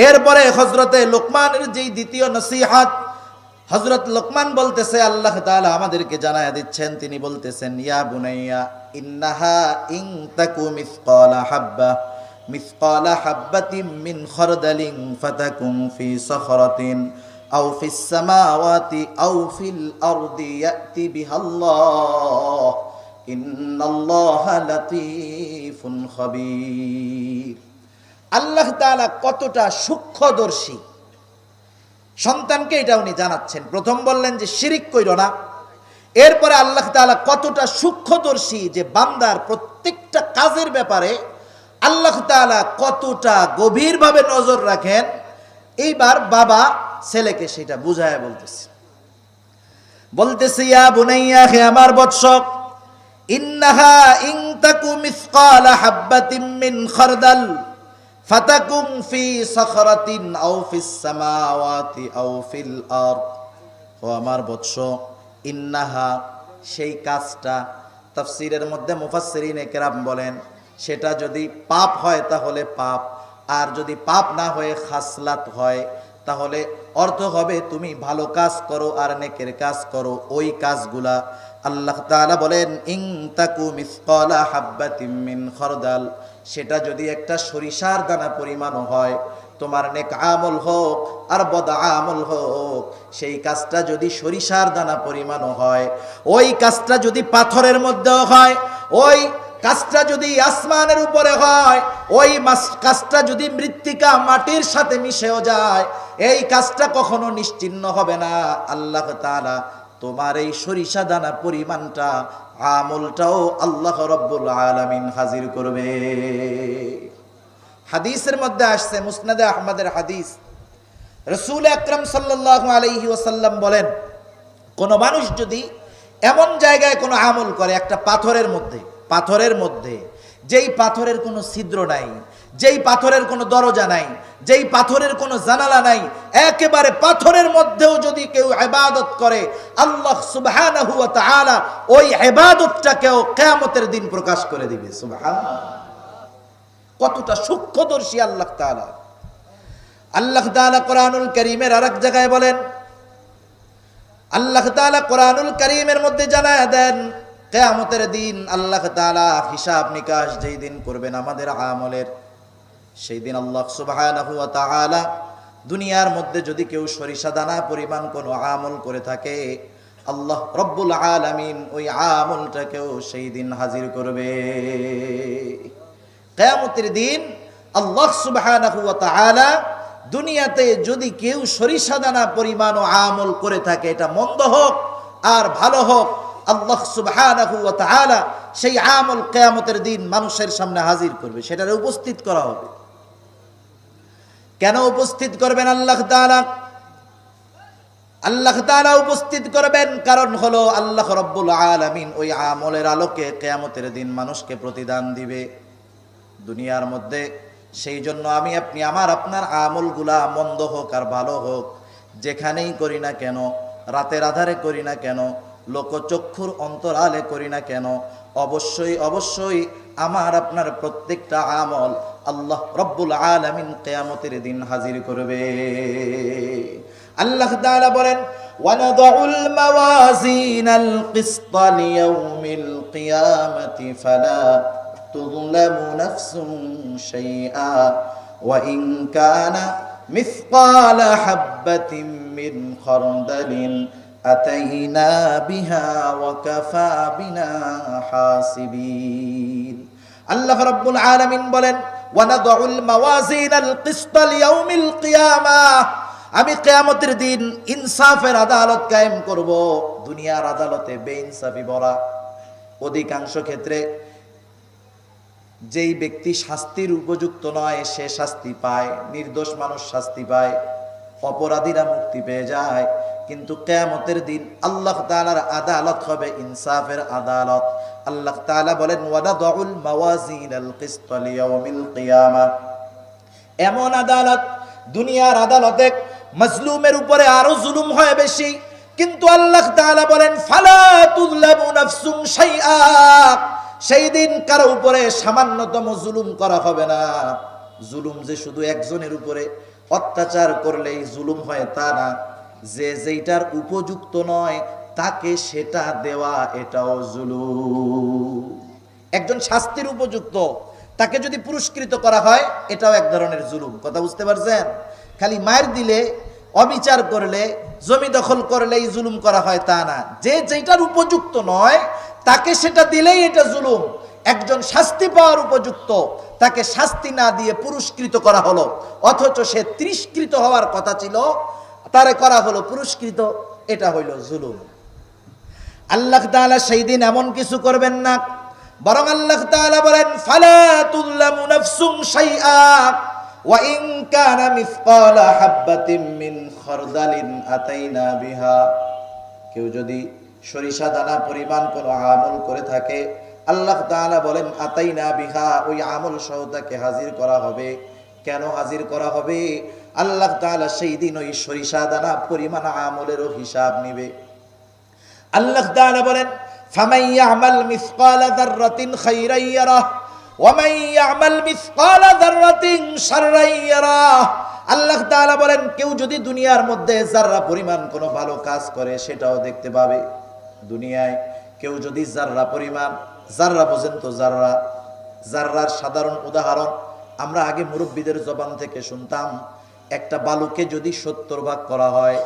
এরপরে হযরতে লোকমানের যেই দ্বিতীয় নসিহত, হযরত লোকমান বলতেছে, আল্লাহ তাআলা আমাদেরকে জানায়া দিচ্ছেন, তিনি বলতেছেন, ইয়া বুনাইয়া ইন্নাহা ইন তাকু মিসকালা হাব্বাতিন মিন খারদালিন ফাতাকুন ফি সাখরাতিন আও ফিস সামাওয়াতি আও ফিল আরদি ইয়াতি বিহাল্লাহ ইন্নাল্লাহা লাতীফুন খাবীর। আল্লাহ তাআলা কতটা সূক্ষ্মদর্শী সন্তানকে এটা উনি জানাচ্ছেন। প্রথম বললেন যে শিরিক কইরো না, এরপরে আল্লাহ তাআলা কতটা সূক্ষ্মদর্শী যে বান্দার প্রত্যেকটা কাজের ব্যাপারে আল্লাহ তাআলা কতটা গভীরভাবে নজর রাখেন, এইবার বাবা ছেলেকে সেটা বুঝায় বলতেছে ইয়া বুনাইয়া, হে আমার বৎস, ইন্নাহা ইন তাকু মিসকালা হাব্বাতিন মিন খারদাল ফাতাকুম ফি সাখরাতিন আও ফিস সামাওয়াতি আও ফিল আরদ। ও আমার বৎস, ইন্নাহা সেই কাজটা, তাফসীরের মধ্যে মুফাসসিরিনে কেরাম বলেন সেটা যদি পাপ হয় তাহলে পাপ, আর যদি পাপ না হয়ে খাসলাত হয় তাহলে অর্থ হবে তুমি ভালো কাজ করো আর নেকের কাজ করো, ওই কাজগুলা। আল্লাহ তাআলা বলেন ইন তাকু মিসকালা হাব্বাতিন মিন খারদাল, সেটা যদি একটা সরিষার দানা পরিমাণও হয়, তোমার নেক আমল হোক আর বদ আমল হোক, সেই কাজটা যদি সরিষার দানা পরিমাণও হয়, ওই কাজটা যদি পাথরের মধ্যেও হয়, ওই কাজটা যদি আসমানের উপরে হয়, ওই কাজটা যদি মৃত্তিকা মাটির সাথে মিশেও যায়, এই কাজটা কখনো নিশ্চিহ্ন হবে না। আল্লাহ তাআলা তোমার এই সরিষা দানা পরিমাণটা, আমলটাও আল্লাহ রাব্বুল আলামিন হাজির করবে। হাদিসের মধ্যে আসছে, মুসনাদে আহমদের হাদিস, রাসূল আকরাম সাল্লাল্লাহু আলাইহি ওয়াসাল্লাম বলেন, কোন মানুষ যদি এমন জায়গায় কোনো আমল করে, একটা পাথরের মধ্যে যেই পাথরের কোনো ছিদ্র নাই, যেই পাথরের কোনো দরজা নাই, যেই পাথরের কোনো জানালা নাই, একেবারে পাথরের মধ্যেও যদি কেউ ইবাদত করে, আল্লাহ সুবহানাহু ওয়া তাআলা ওই ইবাদতটাকেও কিয়ামতের দিন প্রকাশ করে দিবে। সুবহানাল্লাহ, কতটা সূক্ষ্মদর্শী আল্লাহ তাআলা। আল্লাহ তাআলা কোরআনুল কারীমের আরেক জায়গায় বলেন, আল্লাহ তাআলা কোরআনুল কারীমের মধ্যে জানায়া দেন, কিয়ামতের দিন আল্লাহ তাআলা হিসাব নিকাশ যেই দিন করবেন আমাদের আমলের, সেই দিন আল্লাহ সুবহানাহু ওয়া তাআলা দুনিয়ার মধ্যে যদি কেউ সরিষা দানা পরিমাণ কোনো আমল করে থাকে, আল্লাহ রব্বুল আলামিন ওই আমলটাকেও সেই দিন হাজির করবে। কিয়ামতের দিন আল্লাহ সুবহানাহু ওয়া তাআলা দুনিয়াতে যদি কেউ সরিষা দানা পরিমাণ আমল করে থাকে, এটা মন্দ হোক আর ভালো হোক, আল্লাহ সুবহানাহু ওয়া তাআলা সেই আমল কিয়ামতের দিন মানুষের সামনে হাজির করবে, সেটারে উপস্থিত করা হবে। কেন উপস্থিত করবেন আল্লাহ তাআলা? আল্লাহ তাআলা উপস্থিত করবেন কারণ হলো আল্লাহ রাব্বুল আলামিন ওই আমলের আলোকে কিয়ামতের দিন মানুষকে প্রতিদান দিবে দুনিয়ার মধ্যে। সেই জন্য আমি আপনি আমার আপনার আমলগুলা মন্দ হোক আর ভালো হোক, যেখানেই করি না কেন, রাতের আধারে করি না কেন, লোকচক্ষুর অন্তরালে করি না কেন, অবশ্যই অবশ্যই আমার আপনার প্রত্যেকটা আমল আল্লাহ রব্বুল আলামিন কিয়ামতের দিন হাজির করবে। আল্লাহ তাআলা বলেন ওয়ানাদউল মাওয়াজিনাল কিসতা লিয়াউমিল কিয়ামাতি ফালা তুযলামু নাফসুন শাইআ ওয়া ইন কানা মিসকালা হাববাতিন মিন খারদালিন আতাইনা বিহা ওয়া কাফা বিনা হাসিবিন। আল্লাহ রাব্বুল আলামিন বলেন ওয়ানাদউল মাওয়াজিনাল কিসতা লিয়াউমিল কিয়ামাহ, আমি কিয়ামতের দিন ইনসাফের আদালত কায়েম করব। দুনিয়ার আদালতে বেইনসাফি ভরা। অধিকাংশ ক্ষেত্রে যেই ব্যক্তি শাস্তির উপযুক্ত নয় সে শাস্তি পায়, নির্দোষ মানুষ শাস্তি পায়, অপরাধীরা মুক্তি পেয়ে যায়। কিন্তু কিয়ামতের দিন আল্লাহ তাআলার আদালত হবে ইনসাফের আদালত। আল্লাহ তাআলা বলেন ওয়ানাদউল মাওয়াজিনাল কিসতা লিয়াউমিল কিয়ামাহ, এমন আদালত, দুনিয়ার আদালতে মাজলুমের উপরে আরো জুলুম হয় বেশি, কিন্তু আল্লাহ তাআলা বলেন ফালা তুযলামু নাফসুন শাইআ, সেই দিন কারো উপরে সামান্যতম জুলুম করা হবে না। জুলুম যে শুধু একজনের উপরে অত্যাচার করলেই জুলুম হয় তা না, যে যেইটার উপযুক্ত নয় তাকে সেটা দেওয়া এটাও জুলুম। একজন শাস্তির উপযুক্ত, তাকে যদি পুরস্কৃত করা হয় এটাও এক ধরনের জুলুম। কথা বুঝতে পারছেন? খালি মার দিলে, অবিচার করলে, জমি দখল করলেই জুলুম করা হয় তা না, যে যেটার উপযুক্ত নয় তাকে সেটা দিলেই এটা জুলুম। একজন শাস্তি পাওয়ার উপযুক্ত, তাকে শাস্তি না দিয়ে পুরস্কৃত করা হলো, অথচ সে তিরস্কৃত হওয়ার কথা ছিল, তারে করা হলো পুরস্কৃত, এটা হইল জুলুম। আল্লাহ তাআলা সেই দিন এমন কিছু করবেন না, বরং আল্লাহ তাআলা বলেন ফালা তুযলামু নাফসুন শাইআ ওয়া ইন কানা মিসকালা হাববাতিন মিন খারদালিন আতাইনা বিহা। কেউ যদি সরিষা দানা পরিমাণ কোনো আমল করে থাকে, আল্লাহ তাআলা বলেন আতাইনা বিহা, ওই আমল সহ তাকে হাজির করা হবে। কেন হাজির করা হবে? আল্লাহ তাআলা সেই দিন ওই সরিষা দানা পরিমাণ আমলেরও হিসাব নিবে। আল্লাহ তাআলা বলেন ফামান ইয়ামাল মিসকালা যাররাতিন খাইরান ইয়ারাহ ওয়া মান ইয়ামাল মিসকালা যাররাতিন শাররান ইয়ারাহ। আল্লাহ তাআলা বলেন কেউ যদি দুনিয়ার মধ্যে যাররা পরিমাণ কোনো ভালো কাজ করে সেটাও দেখতে পাবে। দুনিয়ায় কেউ যদি যাররা পরিমাণ, যাররা বোঝেন তো যাররা, যাররার সাধারণ উদাহরণ আমরা আগে মুরব্বীদের জবান থেকে শুনতাম, একটা বালুকে যদি 70 ভাগ করা হয়,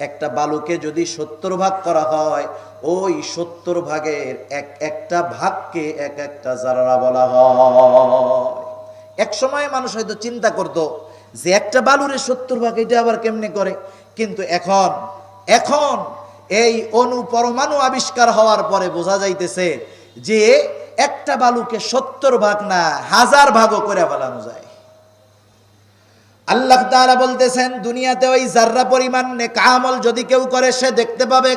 একটা বালুকে যদি 70 ভাগ করা হয়, ওই 70 ভাগের একটা ভাগকে এক একটা যাররা বলা হয়। এক সময় মানুষ হয়তো চিন্তা করত যে একটা বালুরে 70 ভাগ, এটা আবার কেমনে করে? কিন্তু এখন এই অণু পরমাণু আবিষ্কার হওয়ার পরে বোঝা যাইতেছে যে একটা বালুকে 70 ভাগ না 1000 ভাগও করে ফেলানো যায়। আল্লাহ তাআলা বলতেছেন দুনিয়াতে ওই যাররা পরিমাণ নেক আমল যদি কেউ করে সে দেখতে পাবে,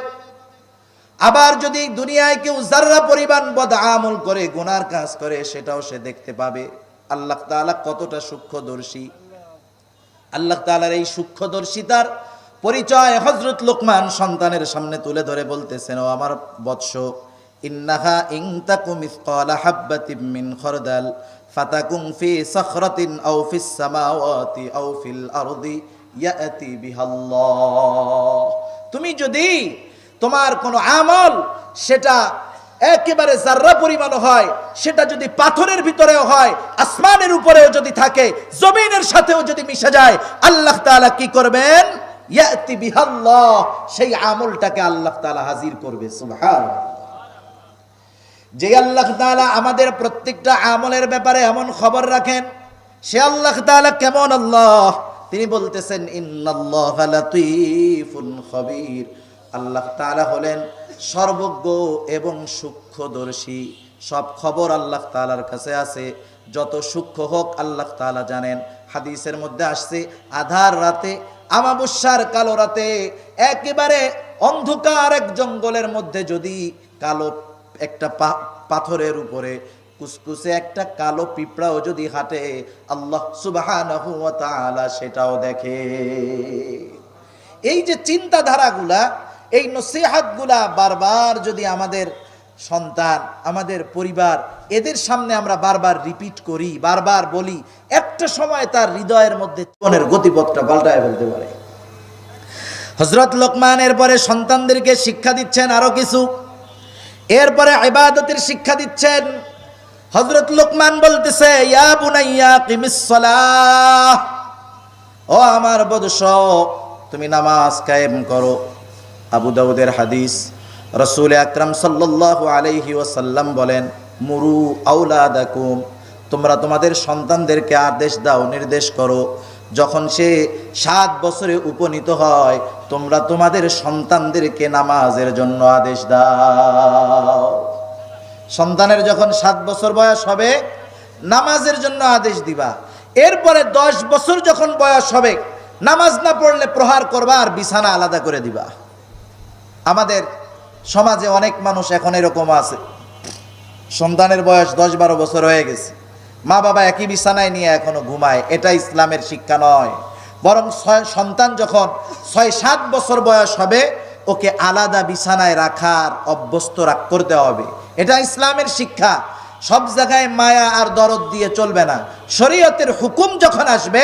আবার যদি দুনিয়ায় কেউ যাররা পরিমাণ বদ আমল করে, গুনার কাজ করে, সেটাও সে দেখতে পাবে। আল্লাহ তাআলা কতটা সূক্ষ্মদর্শী! আল্লাহ তাআলার এই সূক্ষ্মদর্শিতার পরিচয় হযরত লোকমান সন্তানের সামনে তুলে ধরে বলতেছেন, ও আমার বৎস, ইন্নাহা ইন তাকু মিসকালা হাববাতিন মিন খারদাল ফাতাকুন ফি সাখরাতিন আও ফিস সামাওয়াতি আও ফিল আরদি ইয়াতি বিহাল্লাহ। তুমি যদি তোমার কোনো আমল সেটা একেবারে যাররা পরিমাণ হয়, সেটা যদি পাথরের ভিতরেও হয়, আসমানের উপরেও যদি থাকে, জমিনের সাথেও যদি মিশে যায়, আল্লাহ তাআলা কি করবেন? ইয়াতি বিহাল্লাহ, সেই আমলটাকে আল্লাহ তাআলা হাজির করবে। সুবহানাল্লাহ। যে আল্লাহ তাআলা আমাদের প্রত্যেকটা আমলের ব্যাপারে এমন খবর রাখেন, সে আল্লাহ তাআলা কেমন আল্লাহ? তিনি বলতেছেন ইন্নাল্লাহা লাতীফুন খাবীর। আল্লাহ তাআলা হলেন সর্বজ্ঞ এবং সূক্ষ্মদর্শী। সব খবর আল্লাহ তাআলার কাছে আছে, যত সূক্ষ্ম হোক আল্লাহ তাআলা জানেন। হাদিসের মধ্যে আসছে আধার রাতে, আমাবস্যার কালো রাতে, একেবারে অন্ধকার এক জঙ্গলের মধ্যে যদি কালো একটা পাথরের উপরে কুসকুসে একটা কালো পিঁপড়াও যদি হাঁটে, আল্লাহ সুবহানাহু ওয়া তাআলা সেটাও দেখে। এই যে চিন্তাধারাগুলা, এই নসিহতগুলা বারবার যদি আমাদের সন্তান, আমাদের পরিবার, এদের সামনে আমরা বারবার রিপিট করি, বারবার বলি, একটা সময় তার হৃদয়ের মধ্যে জীবনের গতিপথটা পাল্টায় ফেলতে পারে। হযরত লোকমান এরপরে সন্তানদেরকে শিক্ষা দিচ্ছেন আরো কিছু, এরপরে ইবাদতের শিক্ষা দিচ্ছেন। হযরত লোকমান বলতেছে, ইয়া বুনাইয়া কিমিস সালাহ, ও আমার বৎস, তুমি নামাজ কায়েম করো। আবু দাউদের হাদিস, রাসূল আকরাম সাল্লাল্লাহু আলাইহি ওয়াসাল্লাম বলেন, মুরু আওলাদাকুম, তোমরা তোমাদের সন্তানদেরকে আদেশ দাও, নির্দেশ করো, যখন সে 7 বছরে উপনীত হয় তোমরা তোমাদের সন্তানদেরকে নামাজের জন্য আদেশ দাও। সন্তানের যখন 7 বছর বয়স হবে নামাজের জন্য আদেশ দিবা। এরপরে 10 বছর যখন বয়স হবে নামাজ না পড়লে প্রহার করবা আর বিছানা আলাদা করে দিবা। আমাদের সমাজে অনেক মানুষ এখন এরকম আছে, সন্তানের বয়স 10-12 বছর হয়ে গেছে, মা বাবা একই বিছানায় নিয়ে এখনো ঘুমায়। এটা ইসলামের শিক্ষা নয়, বরং সন্তান যখন 6-7 বছর বয়স হবে ওকে আলাদা বিছানায় রাখার অভ্যস্ত করতে হবে। এটা ইসলামের শিক্ষা। সব জায়গায় মায়া আর দরদ দিয়ে চলবে না। শরীয়তের হুকুম যখন আসবে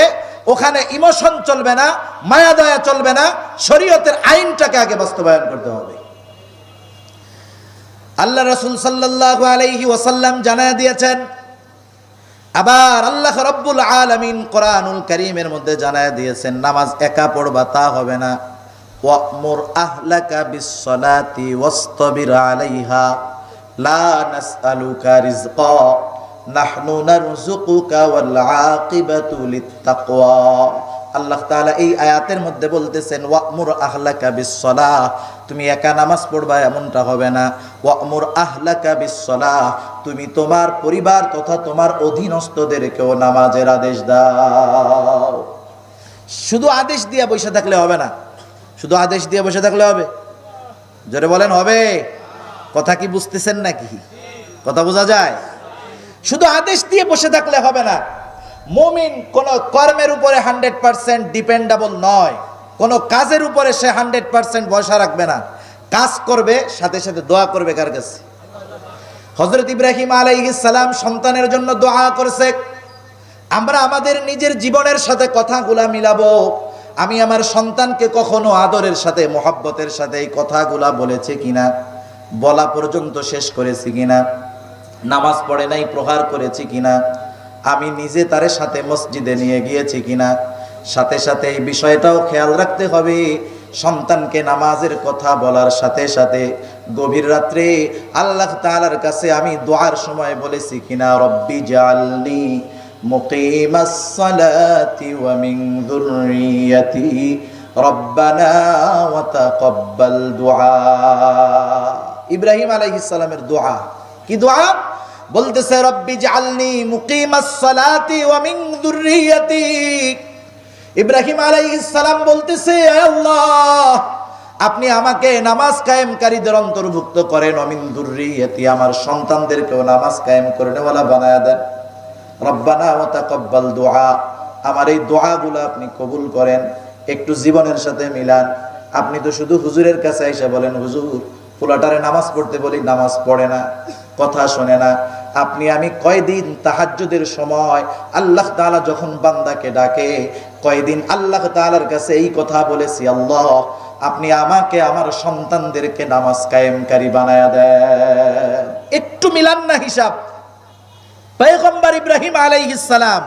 ওখানে ইমোশন চলবে না, মায়া দয়া চলবে না, শরীয়তের আইনটাকে আগে বাস্তবায়ন করতে হবে। আল্লাহ রাসূল সাল্লাল্লাহু আলাইহি ওয়াসাল্লাম জানায় দিয়েছেন, আবার আল্লাহ রাব্বুল আলামিন কোরআনুল কারীমের মধ্যে জানায় দিয়েছেন, নামাজ একা পড়বা তা হবে না। ওয়া'মুর আহলাকা বিস-সালাতি ওয়াসতাবির আলাইহা লা নাসআলুকা রিজকা নাহনু নারযুকুকা ওয়াল আকিবাতু লিত-তাকওয়া। আল্লাহ তাআলা এই আয়াতের মধ্যে বলতেছেন, ওয়া'মুর আহলাকা বিস-সালাহ, তুমি একা নামাজ পড়বা এমনটা হবে না। ওয়া'মুর আহলাকা বিস-সালাহ, তুমি তোমার পরিবার তথা তোমার অধীনস্থদেরকেও নামাজের আদেশ দাও। শুধু আদেশ দিয়ে বসে থাকলে হবে না। শুধু আদেশ দিয়ে বসে থাকলে হবে? জোরে বলেন হবে? কথা কি বুঝতেছেন নাকি? কথা বোঝা যায়? শুধু আদেশ দিয়ে বসে থাকলে হবে না। মুমিন কোন কর্মের উপরে 100% ডিপেন্ডেবল নয়, কোন কাজের উপরে সে 100% ভরসা রাখবে না। কাজ করবে, সাথে সাথে দোয়া করবে কার কাছে? হযরত ইব্রাহিম আলাইহিস সালাম সন্তানের জন্য দোয়া করেছে। আমরা আমাদের নিজের জীবনের সাথে কথাগুলা মিলাবো। আমি আমার সন্তানকে কখনো আদরের সাথে, মোহাব্বতের সাথে এই কথাগুলা বলেছি কিনা, বলা পর্যন্ত শেষ করেছি কিনা, নামাজ পড়ে নাই প্রহার করেছি কিনা, আমি নিজে তার সাথে মসজিদে নিয়ে গিয়েছি কিনা। সাথে সাথে এই বিষয়টাও খেয়াল রাখতে হবে, সন্তানকে নামাজের কথা বলার সাথে সাথে গভীর রাত্রে আল্লাহ তাআলার কাছে আমি দোয়ার সময় বলেছি কিনা, রব্বি জাআলনি মুকিমাস সালাতি ওয়া মিন যুররিয়াতি রব্বানা ওয়া তাকাব্বাল দুআ। ইব্রাহিম আলাইহিস সালামের দোয়া কি দোয়া? বলতেছে, রব্বি জাআলনি মুকিমাস সালাতি ওয়া মিন যুররিয়াতি। ইব্রাহিম আলাইহিস সালাম বলতেছে, হে আল্লাহ, আপনি আমাকে নামাজ কায়েমকারীদের অন্তর্ভুক্ত করেন, ওয়া মিন যুররিয়াতি, আমার সন্তানদেরকেও নামাজ কায়েম করেনওয়ালা বানায়া দেন। রব্বানা ওয়া তাকাব্বাল দুআ, আমার এই দোয়াগুলো আপনি কবুল করেন। একটু জীবনের সাথে মিলান। আপনি তো শুধু হুজুরের কাছে এসে বলেন, হুজুর পোলাটারে নামাজ পড়তে বলি, নামাজ পড়ে না, কথা শোনে না। আপনি আমি কয়দিন তাহাজ্জুদের সময় আল্লাহ তাআলা যখন বান্দাকে ডাকে, কয়দিন আল্লাহ তাআলার কাছে এই কথা বলেছি, আল্লাহ আপনি আমাকে আমার সন্তানদেরকে নামাজ কায়েমকারী বানায়া দেন। একটু মিলান না হিসাব। পয়গম্বর ইব্রাহিম আলাইহিস সালাম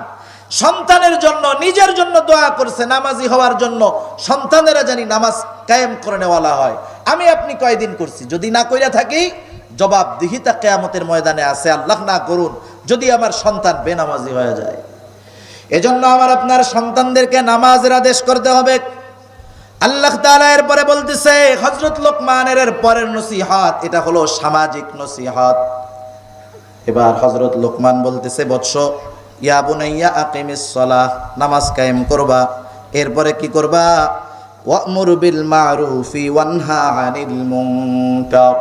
সন্তানের জন্য, নিজের জন্য দোয়া করছে নামাজি হওয়ার জন্য, সন্তানেরা জানি নামাজ কায়েম করে নেওয়ালা হয়। আমি আপনি কয়দিন করছি? যদি না কইরা থাকি জবাবদিহিতা কিয়ামতের ময়দানে আছে। আল্লাহ না করুন যদি আমার সন্তান বেনামাজি হয়ে যায়। এজন্য আমার আপনার সন্তানদেরকে নামাজের আদেশ করতে হবে। আল্লাহ তাআলা এরপরে বলতেছে, হযরত লোকমানের এর পরের নসিহত, এটা হলো সামাজিক নসিহত। এবার হযরত লোকমান বলতেছে, বৎস, ইয়া বুনাইয়া আকিমিস সালাহ, নামাজ কায়েম করবা। এরপরে কি করবা? ওয়া'মুর বিল মা'রুফি ওয়ানহা আনিল মুনকার।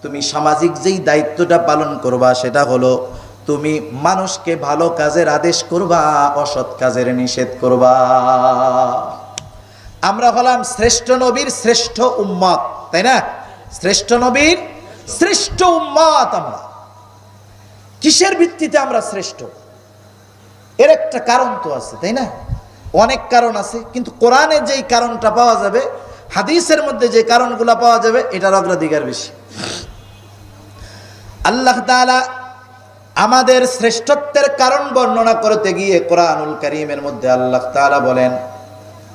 তুমি সামাজিক যেই দায়িত্বটা পালন করবা সেটা হলো তুমি মানুষকে ভালো কাজের আদেশ করবা, অসৎ কাজের নিষেধ করবা। আমরা হলাম শ্রেষ্ঠ নবীর শ্রেষ্ঠ উম্মত, তাই না? শ্রেষ্ঠ নবীর শ্রেষ্ঠ উম্মত আমরা। কিসের ভিত্তিতে আমরা শ্রেষ্ঠ? এর একটা কারণ তো আছে, তাই না? অনেক কারণ আছে, কিন্তু কোরআনে যেই কারণটা পাওয়া যাবে, হাদিসের মধ্যে যে কারণগুলো পাওয়া যাবে, এটার অগ্রাধিকার বেশি। আল্লাহ তাআলা আমাদের শ্রেষ্ঠত্বের কারণ বর্ণনা করতে গিয়ে কোরআনুল কারীমের মধ্যে আল্লাহ তাআলা বলেন,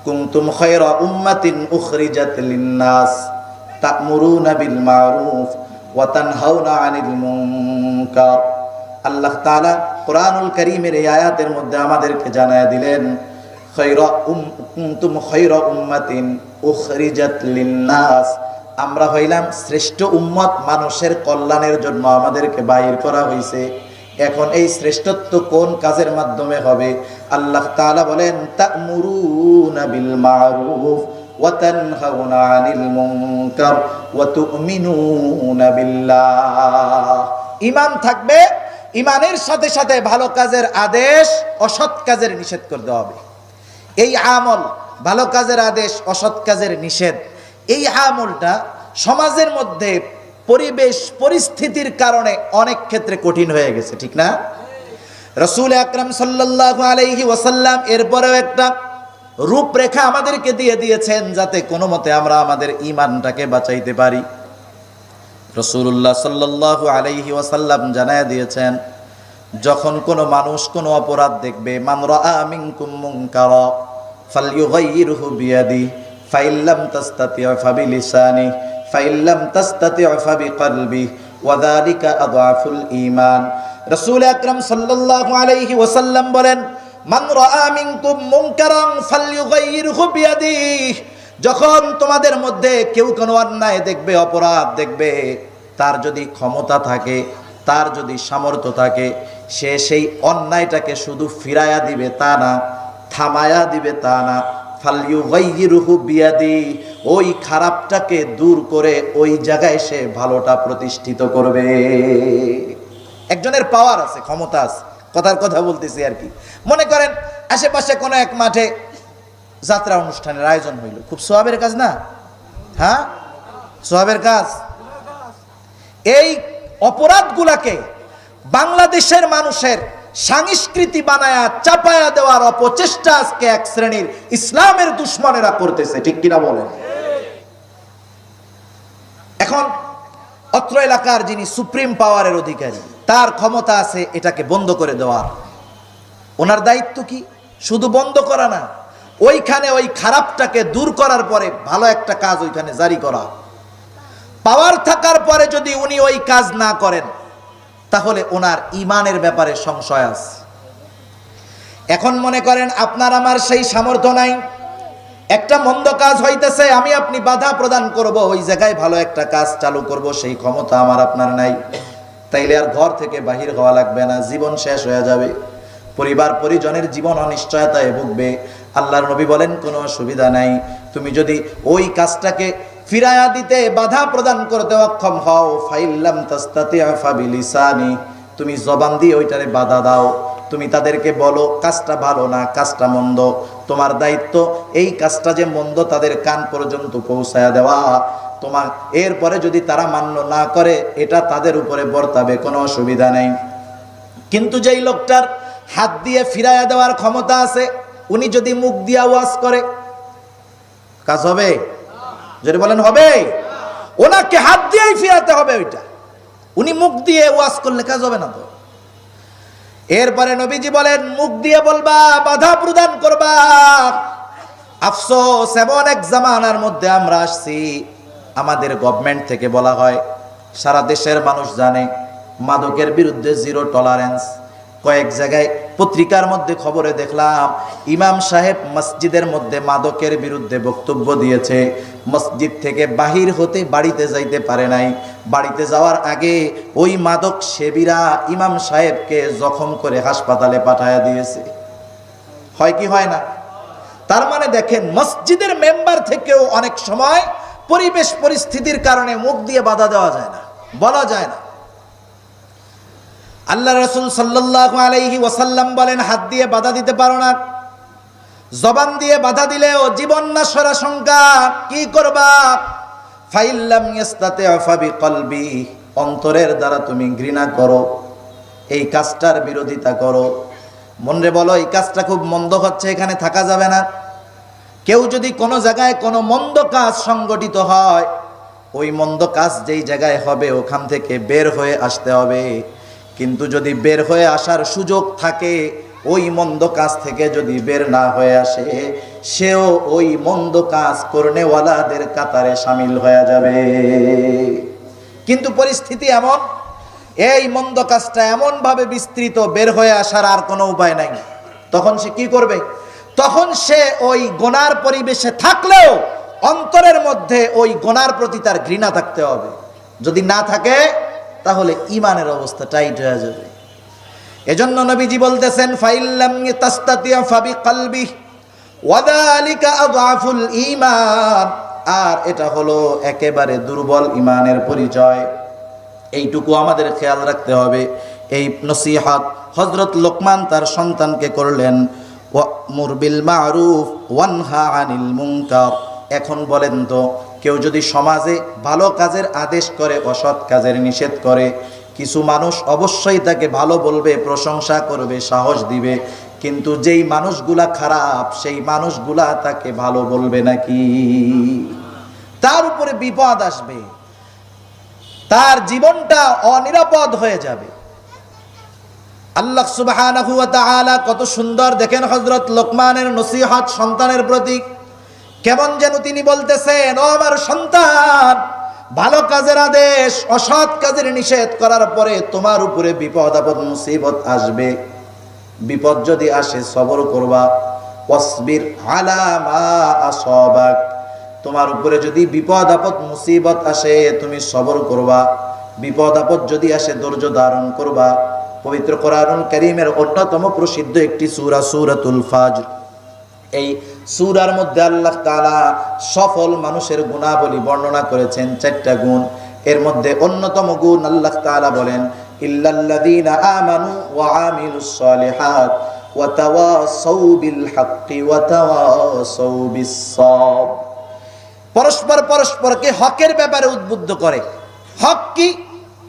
কুনতুম খায়রা উম্মাতিন উখরিজাত লিন-নাস তা'মুরুনা বিল মা'রুফ ওয়া তানহাউনা আনিল মুনকার। আল্লাহ তাআলা কোরআনুল কারীমের এই আয়াতের মধ্যে আমাদেরকে জানায়া দিলেন, কুনতুম খায়রা উম্মাতিন উখরিজাত লিন-নাস, আমরা হইলাম শ্রেষ্ঠ উম্মত, মানুষের কল্যাণের জন্য আমাদেরকে বাইর করা হয়েছে। এখন এই শ্রেষ্ঠত্ব কোন কাজের মাধ্যমে হবে? আল্লাহ তাআলা বলেন, তা'মুরুনা বিল মা'রুফ ওয়া তানহাউনা আনিল মুনকার ওয়া তু'মিনুনা বিল্লাহ। ঈমান থাকবে, ঈমানের সাথে সাথে ভালো কাজের আদেশ, অসৎ কাজের নিষেধ করতে হবে। এই আমল, ভালো কাজের আদেশ, অসৎ কাজের নিষেধ, এই আমলটা সমাজের মধ্যে পরিবেশ পরিস্থিতির কারণে অনেক ক্ষেত্রে কঠিন হয়ে গেছে, ঠিক না? রাসূল আকরাম সাল্লাল্লাহু আলাইহি ওয়াসাল্লাম এরপরেও একটা রূপরেখা আমাদেরকে দিয়ে দিয়েছেন, যাতে কোনো মতে আমরা আমাদের ঈমানটাকে বাঁচাইতে পারি। রাসূলুল্লাহ সাল্লাল্লাহু আলাইহি ওয়াসাল্লাম জানায় দিয়েছেন, যখন কোনো মানুষ কোনো অপরাধ দেখবে, মান রাআ মিনকুম মুনকারা ফালইউগাইয়িরহু বিয়াদিহি ফাইল্লাম তাস্তাতি' ফাবিলিসানি ফাইল্লাম তাস্তাতি' ফাবিকলবি ওয়া যালিকা আযআফুল ঈমান। রাসূল আকরাম সাল্লাল্লাহু আলাইহি ওয়াসাল্লাম বলেন, মান রাআ মিনকুম মুনকারান ফালইউগাইয়িরহু বিয়াদিহি, যখন তোমাদের মধ্যে কেউ কোনো অন্যায় দেখবে, অপরাধ দেখবে, তার যদি ক্ষমতা থাকে, তার যদি সামর্থ্য থাকে, সে সেই অন্যায়টাকে শুধু ফিরায়া দিবে তা না, থামায়া দিবে তা না, ফালইউগাইয়িরহু বিয়াদিহি, ওই খারাপটাকে দূর করে ওই জায়গায় সে ভালোটা প্রতিষ্ঠিত করবে। একজনের পাওয়ার আছে, ক্ষমতা আছে, কথার কথা বলতেছি আর কি। মনে করেন আশেপাশে কোনো এক মাঠে যাত্রা অনুষ্ঠানের আয়োজন হইল, খুব সওয়াবের কাজ না? হ্যাঁ, সওয়াবের কাজ। এই অপরাধগুলাকে বাংলাদেশের মানুষের সংস্কৃতি বানায়া চাপায়া দেওয়ার অপচেষ্টা আজকে এক শ্রেণীর ইসলামের দুশমনেরা করতেছে, ঠিক কিনা বলেন? এখন অত্র এলাকার যিনি সুপ্রিম পাওয়ারের অধিকারী, তার ক্ষমতা আছে এটাকে বন্ধ করে দেওয়ার। ওনার দায়িত্ব কি? শুধু বন্ধ করা না, ওইখানে ওই খারাপটাকে দূর করার পরে ভালো একটা কাজ ওইখানে জারি করা। পাওয়ার থাকার পরে যদি উনি ওই কাজ না করেন, তাহলে ওনার ঈমানের ব্যাপারে সংশয় আছে। এখন মনে করেন আপনার আমার সেই সামর্থ্য নাই, একটা মন্দ কাজ হইতেছে, আমি আপনি বাধা প্রদান করব, ওই জায়গায় ভালো একটা কাজ চালু করব, সেই ক্ষমতা আমার আপনার নাই। তাইলে আর ঘর থেকে বাহির হওয়া লাগবে না, জীবন শেষ হয়ে যাবে, পরিবার পরিজনের জীবন অনিশ্চয়তায় ভুগবে। আল্লাহর নবী বলেন, কোনো অসুবিধা নাই, তুমি যদি ওই কাজটাকে ফিরায়া দিতে, বাধা প্রদান করতে অক্ষম হও, ফাইল্লাম তাস্তাতি' ফাবিলিসানি, তুমি জবান দিয়ে ওইটারে বাধা দাও, তুমি তাদেরকে বলো কাজটা ভালো না, কাজটা মন্দ, তোমার দায়িত্ব এই কাজটা যে মন্দ তাদের কান পর্যন্ত পৌঁছায়া দেওয়া। তোমার এরপরে যদি তারা মান্য না করে, এটা তাদের উপরে বর্তাবে, কোনো অসুবিধা নেই। কিন্তু যেই লোকটার হাত দিয়ে ফিরায়া দেওয়ার ক্ষমতা আছে, উনি যদি মুখ দিয়ে ওয়াজ করে, কাজ হবে? যদি বলেন হবে, ওনাকে হাত দিয়েই ফিরাতে হবে ওইটা। উনি মুখ দিয়ে ওয়াজ করলে কাজ হবে না তো। এরপরে নবীজি বলেন, মুখ দিয়ে বলবা, বাধা প্রদান করবা। আফসোস, এমন এক জামানার মধ্যে আমরা আসছি, আমাদের গভর্নমেন্ট থেকে বলা হয়, সারা দেশের মানুষ জানে মাদকের বিরুদ্ধে জিরো টলারেন্স। কয়েক জায়গায় পত্রিকার মধ্যে খবরে দেখলাম, ইমাম সাহেব মসজিদের মধ্যে মাদকের বিরুদ্ধে বক্তব্য দিয়েছে, মসজিদ থেকে বাহির হতে বাড়িতে যাইতে পারে নাই, বাড়িতে যাওয়ার আগে ওই মাদক সেবীরা ইমাম সাহেবকে জখম করে হাসপাতালে পাঠায়া দিয়েছে। হয় কি হয় না? তার মানে দেখেন, মসজিদের মেম্বার থেকেও অনেক সময় পরিবেশ পরিস্থিতির কারণে মুখ দিয়ে বাধা দেওয়া যায় না, বলা যায় না। আল্লাহ রাসূল সাল্লাল্লাহু আলাইহি ওয়াসাল্লাম বলেন, হাত দিয়ে বাধা দিতে পারো না, জবান দিয়ে বাধা দিলেও জীবন নাশের আশঙ্কা, কি করবা? ফাইল্লাম ইয়াস্তাতি' ফাবিকলবি, অন্তরের দ্বারা তুমি ঘৃণা করো, এই কাজটার বিরোধিতা করো, মনরে বলো এই কাজটা খুব মন্দ হচ্ছে, এখানে থাকা যাবে না। কেউ যদি কোনো জায়গায় কোনো মন্দ কাজ সংগঠিত হয়, ওই মন্দ কাজ যেই জায়গায় হবে ওখান থেকে বের হয়ে আসতে হবে। কিন্তু যদি বের হয়ে আসার সুযোগ থাকে, ওই মন্দ কাজ থেকে যদি বের না হয়ে আসে, সেও ওই মন্দ কাজ করনেওয়ালাদের কাতারে শামিল হয়ে যাবে। কিন্তু পরিস্থিতি এমন, এই মন্দ কাজটা এমন ভাবে বিস্তৃত, বের হয়ে আসার আর কোনো উপায় নাই। তখন সে কি করবে? তখন সে ওই গোনার পরিবেশে থাকলেও অন্তরের মধ্যে ওই গোনার প্রতি তার ঘৃণা থাকতে হবে। যদি না থাকে তাহলে ঈমানের অবস্থা টাইট হয়ে যাবে। এজন্য নবীজি বলতেছেন, ফাইল্লাম তাস্তাতিয়া ফাবিকলবি ওয়াযালিকা আযআফুল ঈমান। আর এটা হলো একেবারে দুর্বল ঈমানের পরিচয়। এইটুকু আমাদের খেয়াল রাখতে হবে। এই নসিহত হযরত লোকমান তার সন্তানকে করলেন, ওয়া'মুর বিল মা'রুফ ওয়ানহা আনিল মুনকার। এখন বলেন তো, কেউ যদি সমাজে ভালো কাজের আদেশ করে, অসৎ কাজের নিষেধ করে, কিছু মানুষ অবশ্যই তাকে ভালো বলবে, প্রশংসা করবে, সাহস দিবে। কিন্তু যেই মানুষগুলা খারাপ, সেই মানুষগুলা তাকে ভালো বলবে নাকি? তার উপরে বিপদ আসবে, তার জীবনটা অনিরাপদ হয়ে যাবে। আল্লাহ সুবহানাহু ওয়া তাআলা কত সুন্দর দেখেন হযরত লোকমানের নসিহত সন্তানের প্রতি। কেমন যেন তিনি বলতেছেন, ও আমার সন্তান, ভালো কাজের আদেশ অসৎ কাজের নিষেধ করার পরে তোমার উপরে বিপদ আপদ মুসিবত আসবে। বিপদ যদি আসে সবর করবা। ওয়াসবির আলা মা আসাবাক। তোমার উপরে যদি বিপদ আপদ মুসিবত আসে তুমি সবর করবা। বিপদ আপদ যদি আসে ধৈর্য ধারণ করবা। পবিত্র কোরআনুল কারীমের অন্যতম প্রসিদ্ধ একটি সূরা সূরাতুল ফাজর। এই সূরার মধ্যে আল্লাহ তাআলা সফল মানুষের গুণাবলী বর্ণনা করেছেন, 4টা গুণ। এর মধ্যে অন্যতম গুণ আল্লাহ তাআলা বলেন, ইল্লাল্লাযীনা আমানু ওয়া আমিলুস সালিহাত ওয়া তাওয়াসাউ বিল হাক্কি ওয়া তাওয়াসাউ বিস সাবর। পরস্পরকে হকের ব্যাপারে উদ্বুদ্ধ করে। হক কি?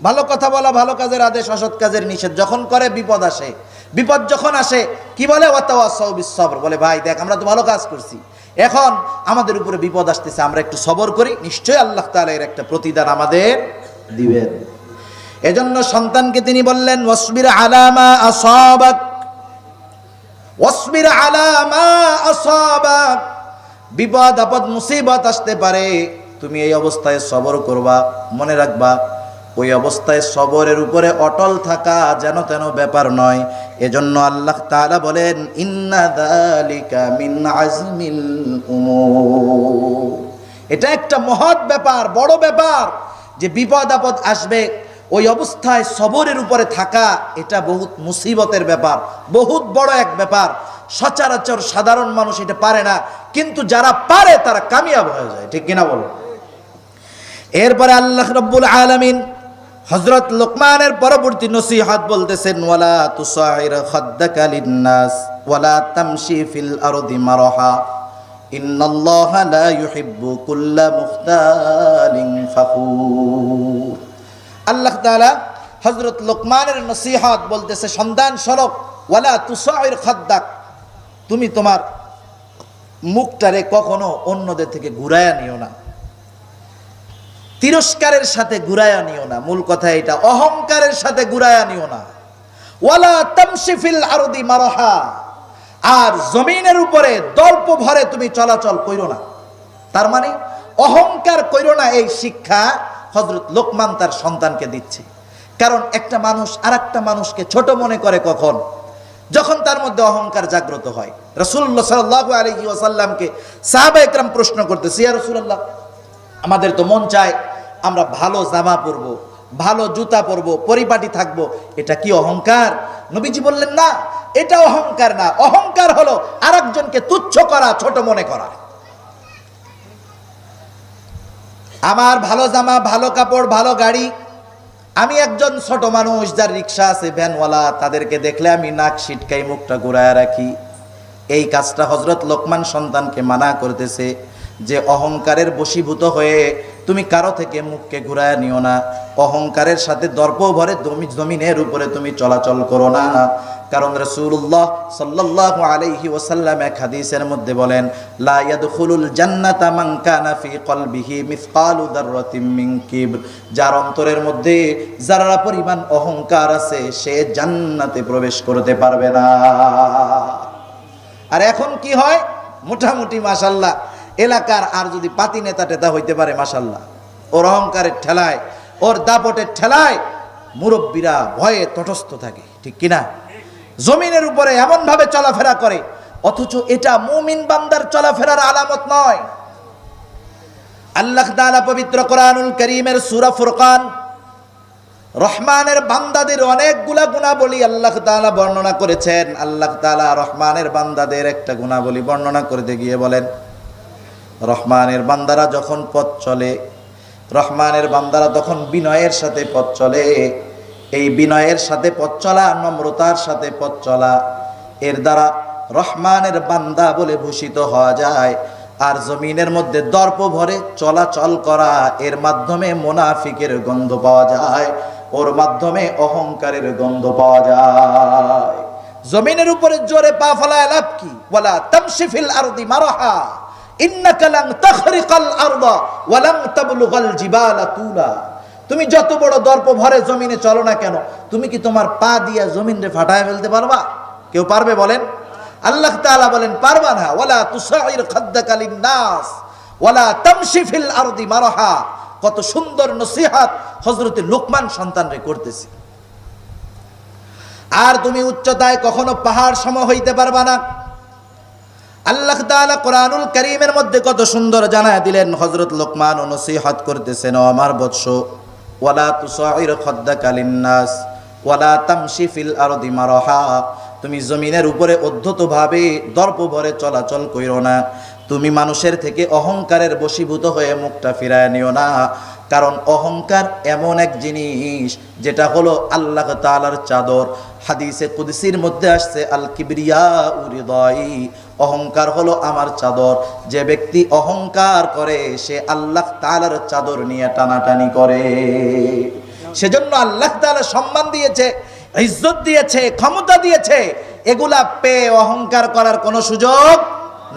ভালো কথা বলা, ভালো কাজের আদেশ, অসৎ কাজের নিষেধ। যখন করে বিপদ আসে, বিপদ যখন আসে কি বলে? ওয়া তাওয়াসাউ বিস সাবর। বলে ভাই দেখ, আমরা তো ভালো কাজ করছি, এখন আমাদের উপরে বিপদ আসতেছে, আমরা একটু সবর করি, নিশ্চয়ই আল্লাহ তাআলা এর একটা প্রতিদান আমাদের দিবেন। এজন্য সন্তানকে তিনি বললেন, ওয়াসবির আলা মা আসাবাক, ওয়াসবির আলা মা আসাবাক। বিপদ আপদ মুসিবত আসতে পারে, তুমি এই অবস্থায় সবর করবা। মনে রাখবা, ওই অবস্থায় সবরের উপরে অটল থাকা যেন তেন ব্যাপার নয়। এজন্য আল্লাহ তাআলা বলেন, ইন্না যালিকা মিন আজমিল উমুর। এটা একটা মহৎ ব্যাপার, বড় ব্যাপার, যে বিপদ আপদ আসবে, ওই অবস্থায় সবরের উপরে থাকা, এটা বহুত মুসিবতের ব্যাপার, বহুত বড় এক ব্যাপার। সচরাচর সাধারণ মানুষ এটা পারে না, কিন্তু যারা পারে তারা কামিয়াব হয়ে যায়। ঠিক কিনা বলো? এরপরে আল্লাহ রাব্বুল আলামিন হযরত লোকমানের পরবর্তী নসিহত বলতেছেন, ওয়ালা তুসাইর খাদ্দাকা লিন্নাস ওয়ালা তামশি ফিল আরদি মারহা ইন্নাল্লাহা লা ইউহিব্বু কুল্লা মুখতালিন ফাখুর। আল্লাহ তাআলা হযরত লোকমানের নসিহত বলতেছে, সন্তান শোনো, ওয়ালা তুসাইর খাদ্দাক, তুমি তোমার মুখটারে কখনো অন্যদের থেকে ঘুরায়া নিও না, তিরস্কারের সাথে ঘুরায়া নিও না। মূল কথা এটা, অহংকারের সাথে ঘুরায়া নিও না। ওয়ালা তামশি ফিল আরদি মারহা, আর জমিনের উপরে দর্প ভরে তুমি চলাচল কইরো না। তার মানে অহংকার কইরো না, এই শিক্ষা হযরত লোকমান তার সন্তানকে দিচ্ছে। কারণ একটা মানুষ আরেকটা মানুষকে ছোট মনে করে কখন? যখন তার মধ্যে অহংকার জাগ্রত হয়। রাসূলুল্লাহ সাল্লাল্লাহু আলাইহি ওয়াসাল্লামকে সাহাবায়ে কেরাম প্রশ্ন করতেছে, ইয়া রাসূলুল্লাহ, আমাদের তো মন চায় আমরা ভালো জামা পরবো, ভালো জুতা পরবো, পরিপাটি থাকবো, এটা কি অহংকার? নবীজি বললেন, না, এটা অহংকার না। অহংকার হলো আরেকজনকে তুচ্ছ করা, ছোট মনে করা। আমার ভালো জামা, ভালো কাপড়, ভালো গাড়ি, আমি একজন ছোট মানুষ যার রিক্সা আছে, ভ্যানওয়ালা, তাদেরকে দেখলে আমি নাক সিটকাই, মুখটা ঘুরায় রাখি। এই কাজটা হযরত লোকমান সন্তানকে মানা করতেছে, যে অহংকারের বশীভূত হয়ে তুমি কারো থেকে মুখকে ঘুরায় নিও না, অহংকারের সাথে দর্প ভরে জমিনের উপরে তুমি চলাচল করো না। কারণ রাসূলুল্লাহ সাল্লাল্লাহু আলাইহি ওয়াসাল্লাম এক হাদিসের মধ্যে বলেন, লা ইয়াদখুলুল জান্নাতা মান কানা ফি কলবিহি মিসকালু যাররাতিন মিন কিবর, যার অন্তরের মধ্যে যারা পরিমাণ অহংকার আছে সে জান্নাতে প্রবেশ করতে পারবে না। আর এখন কি হয়, মোটামুটি মাশাআল্লাহ এলাকার আর যদি পাতি নেতা টেতা হইতে পারে মাশাআল্লাহ, ওর অহংকারের ঠেলায়, ওর দাপটের ঠেলায় মুরব্বীরা ভয়ে তটস্থ থাকে, ঠিক কিনা? জমিনের উপরে এমন ভাবে চলাফেরা করে, অথচ এটা মুমিন বান্দার চলাফেরার আলামত নয়। আল্লাহ তাআলা পবিত্র কোরআনুল কারীমের সূরা ফুরকান রহমানের বান্দাদের অনেকগুলা গুণাবলী আল্লাহ তাআলা বর্ণনা করেছেন। আল্লাহ তাআলা রহমানের বান্দাদের একটা গুণাবলী বর্ণনা করতে গিয়ে বলেন, রহমানের বান্দারা যখন পথ চলে, রহমানের বান্দারা তখন বিনয়ের সাথে পথ চলে। এই বিনয়ের সাথে পথ চলা, নম্রতার সাথে পথ চলা, এর দ্বারা রহমানের বান্দা বলে ভূষিত হওয়া যায়। আর জমিনের মধ্যে দর্প ভরে চলাচল করা, এর মাধ্যমে মুনাফিকের গন্ধ পাওয়া যায়, ওর মাধ্যমে অহংকারের গন্ধ পাওয়া যায়। জমিনের উপরে জোরে পা ফেলায় লাভ কি? ওয়ালা তামশি ফিল আরদি মারহা ইন্নাকা লান তাখরিকাল আরদা ওয়া লান তাবলুগাল জিবালা তুলা। তুমি যত বড় দর্প ভরে জমিনে চলো না কেন, তুমি কি তোমার পা দিয়া জমিনরে ফাটায় ফেলতে পারবা? কেউ পারবে বলেন? আল্লাহ তাআলা বলেন পারবা না। ওয়ালা তুসাইর খাদ্দাকা লিন্নাস ওয়ালা তামশি ফিল আরদি মারহা। কত সুন্দর নসিহত হযরত লোকমান সন্তানরে করতেছি। আর তুমি উচ্চতায় কখনো পাহাড় সম হইতে পারবা না। আল্লাহ তাআলা কোরআনুল কারীমের মধ্যে কত সুন্দর জানায় দিলেন, হযরত লোকমান ও নসিহত করতেছেন, ও আমার বৎস, ওয়ালা তুসাইর খাদ্দাকা লিন্নাস ওয়ালা তামশি ফিল আরদি মারহা। তুমি জমিনের উপরে অধ্যতভাবে দর্প ভরে চলাচল কইরো না। তুমি মানুষের থেকে অহংকারের বশীভূত হয়ে মুখটা ফিরায় নিও না। কারণ অহংকার এমন এক জিনিস যেটা হলো আল্লাহ তাআলার চাদর। হাদিসে কুদসির মধ্যে আসছে, আল কিবরিয়াউ রিদাই, অহংকার হলো আমার চাদর। যে ব্যক্তি অহংকার করে সে আল্লাহ তাআলার চাদর নিয়ে টানাটানি করে। সেজন্য আল্লাহ তাআলা সম্মান দিয়েছে, ইজ্জত দিয়েছে, ক্ষমতা দিয়েছে, এগুলা পেয়ে অহংকার করার কোনো সুযোগ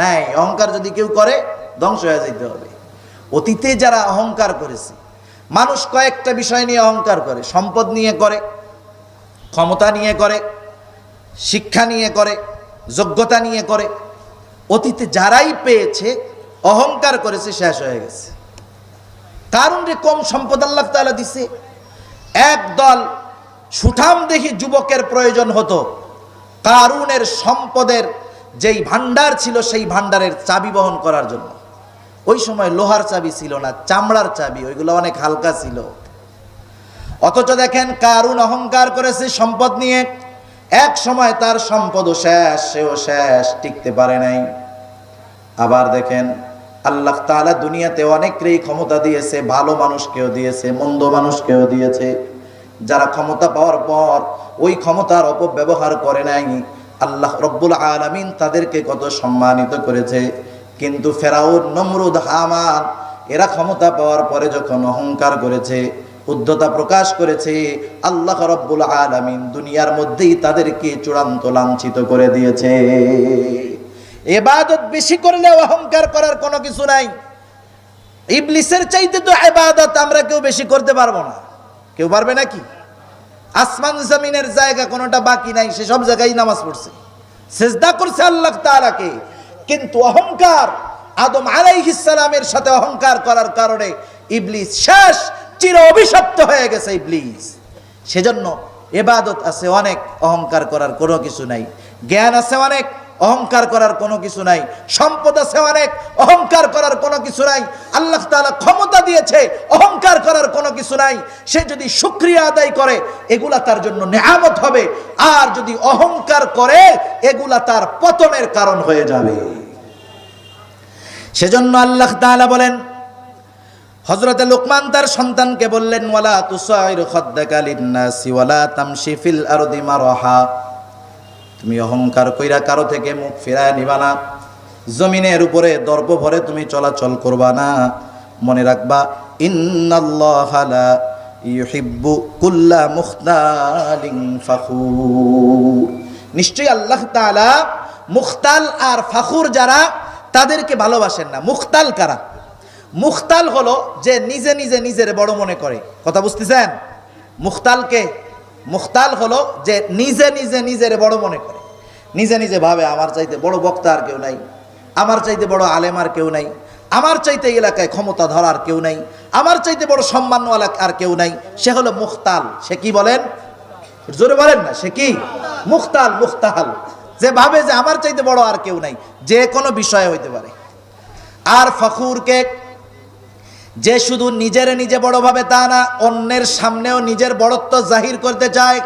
নাই। অহংকার যদি কেউ করে ধ্বংস হয়ে যেতে হবে। অতীতে যারা অহংকার করেছে, মানুষ কয়েকটা বিষয় নিয়ে অহংকার করে, সম্পদ নিয়ে করে, ক্ষমতা নিয়ে করে, শিক্ষা নিয়ে করে, যোগ্যতা নিয়ে করে। অতীতে যারাই পেয়েছে অহংকার করেছে, শেষ হয়ে গেছে। কারণ রে কম সম্পদ আল্লাহ তাআলা দিছে, একদল সুঠাম দেখি যুবকের প্রয়োজন হতো কারুনের সম্পদের যেই ভান্ডার ছিল সেই ভান্ডারের চাবি বহন করার জন্য। ওই সময় লোহার চাবি ছিল না, চামড়ার চাবি, ওইগুলো অনেক হালকা ছিল। অথচ দেখেন কারুন অহংকার করেছে সম্পদ নিয়ে, এক সময় তার সম্পদও শেষ, সেও শেষ, টিকতে পারে নাই। আবার দেখেন আল্লাহ তাআলা দুনিয়াতে অনেকেরই ক্ষমতা দিয়েছে, ভালো মানুষকেও দিয়েছে, মন্দ মানুষকেও দিয়েছে। যারা ক্ষমতা পাওয়ার পর ওই ক্ষমতার অপব্যবহার করে নাই, আল্লাহ রব্বুল আলামিন তাদেরকে কত সম্মানিত করেছে। কিন্তু ফেরাউন, নমরুদ, হামান এরা ক্ষমতা পাওয়ার পরে যখন অহংকার করেছে, উদ্ধতা প্রকাশ করেছে, আল্লাহ রব্বুল আলামিন দুনিয়ার মধ্যেই তাদেরকে চূড়ান্ত লাঞ্ছিত করে দিয়েছে। ইবাদত বেশি করলে অহংকার করার কোনো কিছু নাই। ইবলিসের চাইতে তো ইবাদত আমরা কেউ বেশি করতে পারবো না। কেউ পারবে নাকি? আসমান জমিনের জায়গা কোনোটা বাকি নাই, সে সব জায়গায় নামাজ পড়ছে, সিজদা করছে আল্লাহ তাআলাকে। কিন্তু অহংকার, আদম আলাইহিস সালামের সাথে অহংকার করার কারণে ইবলিস শেষ, চির অভিশপ্ত হয়ে গেছে ইবলিস। সেজন্য ইবাদত আছে অনেক, অহংকার করার কোনো কিছু নাই। জ্ঞান আছে অনেক, অহংকার করার কোনো কিছু নাই। সম্পদ আছে অনেক, অহংকার করার কোনো কিছু নাই। আল্লাহ তাআলা ক্ষমতা দিয়েছে, অহংকার করার কোনো কিছু নাই। সে যদি শুকরিয়া আদায় করে এগুলা তার জন্য নেয়ামত হবে, আর যদি অহংকার করে এগুলা তার পতনের কারণ হয়ে যাবে। সেজন্য আল্লাহ তাআলা বলেন, হযরতে লোকমান তার সন্তানকে বললেন, ওয়ালা তুসাইর খাদ্দাকা লিন্নাসি ওয়ালা তামশি ফিল আরদি মারহা। তুমি অহংকার কইরা কারো থেকে মুখ ফিরায় নিবা না, জমিনের উপরে দর্প ভরে তুমি চলাচল করবা না। মনে রাখবা ইন্নাল্লাহা লা ইউহিব্বু কুল্লা মুখতালিন ফাখুর। নিশ্চয়ই আল্লাহ তাআলা মুখতাল আর ফাখুর যারা তাদেরকে ভালোবাসেন না। মুখতাল কারা? মুখতাল হলো যে নিজে নিজে নিজের বড় মনে করে। কথা বুঝতেছেন? মুখতালকে, মুখতাল হলো যে নিজে নিজে নিজের বড় মনে করে, নিজে নিজে ভাবে আমার চাইতে বড় বক্তা আর কেউ নাই, আমার চাইতে বড় আলেম আর কেউ নাই, আমার চাইতে এলাকায় ক্ষমতা ধরার কেউ নাই, আমার চাইতে বড় সম্মানওয়ালা আর কেউ নাই। সে হলো মুখতাল। সে কি বলেন? জোরে বলেন না, সে কি? মুখতাল। মুখতাল যে ভাবে যে আমার চাইতে বড় আর কেউ নাই, যে কোনো বিষয় হইতে পারে। আর ফখুরকে, যে শুধু নিজের নিজে বড় ভাবে তা না, অন্যের সামনেও নিজের বড়ত্ব জাহির করতে চায়,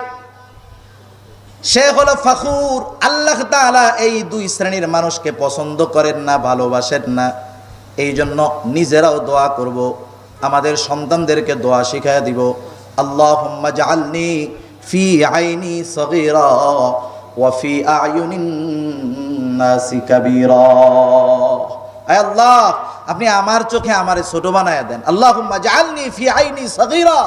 সে হলো ফখুর। আল্লাহ তাআলা এই দুই শ্রেণীর মানুষকে পছন্দ করেন না, ভালোবাসেন না। এই জন্য নিজেরাও দোয়া করব, আমাদের সন্তানদেরকে দোয়া শিখায় দিব। আল্লাহুম্মা জাআলনি ফি আইনি সগীরা ওয়া ফি আয়ুনিন নাসি কাবীরা। আয় আল্লাহ, আপনি আমার চোখে আমারে ছোট বানায়া দেন। আল্লাহুম্মা জাআলনি ফি আইনি সগীরা,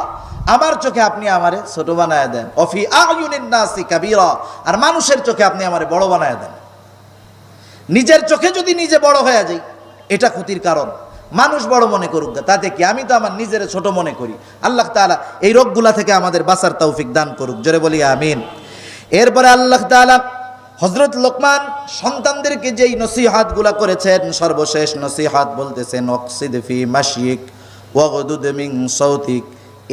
আমার চোখে আপনি আমারে ছোট বানায়া দেন। ওয়া ফি আয়ুনিন নাসি কাবীরা, আর মানুষের চোখে আপনি আমারে বড় বানায়া দেন। নিজের চোখে যদি নিজে বড় হয়ে যাই, এটা ক্ষতির কারণ। মানুষ বড় মনে করুক, তাতে কি? আমি তো আমার নিজের ছোট মনে করি। আল্লাহ তাআলা এই রোগগুলা থেকে আমাদের বাঁচার তৌফিক দান করুক। জোরে বলি আমিন। এরপরে আল্লাহ তাআলা হযরত লোকমান সন্তানদেরকে যেই নসিহতগুলা করেছেন, সর্বশেষ নসিহত বলতেছেন ওয়াকসিদ ফি মাশয়িক ওয়াগদুদ মিন সাউতিক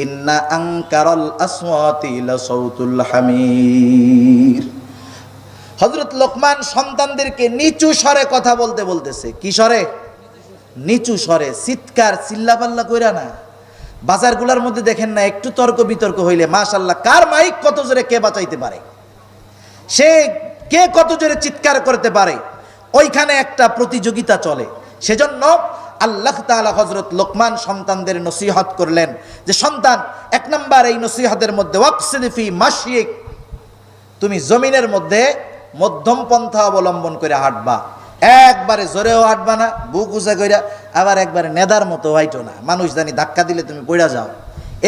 ইন্না আনকারাল আসওয়াতি লাসাউতুল হামির। হযরত লোকমান সন্তানদেরকে নিচু স্বরে কথা বলতে বলতেছে। কি স্বরে? নিচু স্বরে, চিৎকার চিল্লাপাল্লা কইরা না। বাজারগুলোর মধ্যে দেখেন না, একটু তর্ক বিতর্ক হইলে মাশাআল্লাহ কার মাইক কত জোরে কে বাঁচাইতে পারে, সে কে কত জোরে চিৎকার করতে পারে, ওইখানে একটা প্রতিযোগিতা চলে। সেজন্য আল্লাহ তাআলা হযরত লোকমান সন্তানদের নসিহত করলেন যে সন্তান, এক নাম্বার এই নসিহতের মধ্যে ওয়াকসিদ ফি মাশয়িক, তুমি জমিনের মধ্যে মধ্যম পন্থা অবলম্বন করে হাঁটবা। একবারে জোরেও হাঁটবা না, বুক উঁচা কইরা, আবার একবারে নেদার মতো হাইটো না, মানুষ জানি ধাক্কা দিলে তুমি পড়া যাও,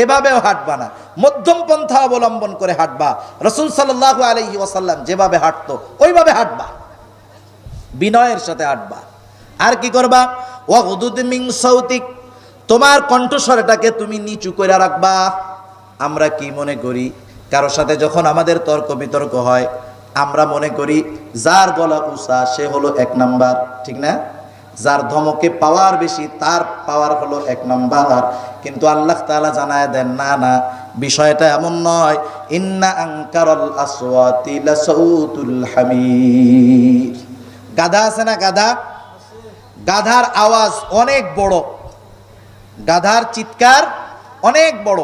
এভাবেও হাঁটবা না। মধ্যম পন্থা অবলম্বন করে হাঁটবা। রাসূল সাল্লাল্লাহু আলাইহি ওয়াসাল্লাম যেভাবে হাঁটতো ওইভাবে হাঁটবা, বিনয়ের সাথে হাঁটবা। আর কি করবা? ওয়াগদুদ মিন সাউতিক, তোমার কণ্ঠস্বরটাকে তুমি নিচু করে রাখবা। আমরা কি মনে করি, কারো সাথে যখন আমাদের তর্ক বিতর্ক হয়, আমরা মনে করি যার গলা উঁচা সে হলো এক নাম্বার, ঠিক না? যার ধমকে পাওয়ার বেশি তার পাওয়ার হলো এক নাম্বার। কিন্তু আল্লাহ তাআলা জানায় দেন, না না, বিষয়টা এমন নয়। ইন্না আনকারাল আসওয়াতি লাসাউতুল হামির। গাধা আছে না, গাধা, গাধার আওয়াজ অনেক বড়, গাধার চিৎকার অনেক বড়।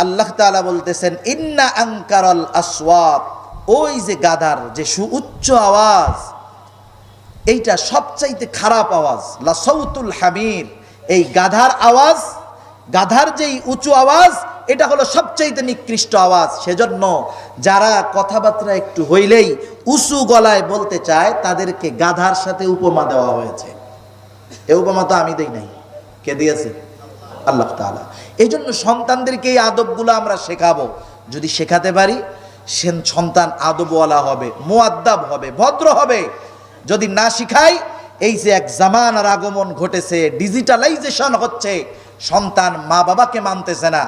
আল্লাহ তাআলা বলতেছেন ইন্না আনকারাল আসওয়াত, ওই যে গাধার যে সুউচ্চ আওয়াজ, এইটা সবচাইতে খারাপ আওয়াজ। লাসাউতুল হামির, এই গাধার আওয়াজ, গাধার যেই উঁচু আওয়াজ, এটা হলো সবচাইতে নিকৃষ্ট আওয়াজ। সেজন্য যারা কথাবার্তা একটু হইলেই উঁচু গলায় বলতে চায়, তাদেরকে গাধার সাথে উপমা দেওয়া হয়েছে। এই উপমা তো আমি দেই নাই, কে দিয়েছে? আল্লাহ তাআলা। এই জন্য সন্তানদেরকে এই আদবগুলো আমরা শেখাবো। যদি শেখাতে পারি, সে সন্তান আদবওয়ালা হবে, মুআদ্দাব হবে, ভদ্র হবে। যদি না শিখাই, এই যে এক জামানার আগমন ঘটেছে, ডিজিটালাইজেশন হচ্ছে, সন্তান মা বাবাকে মানতেছে না,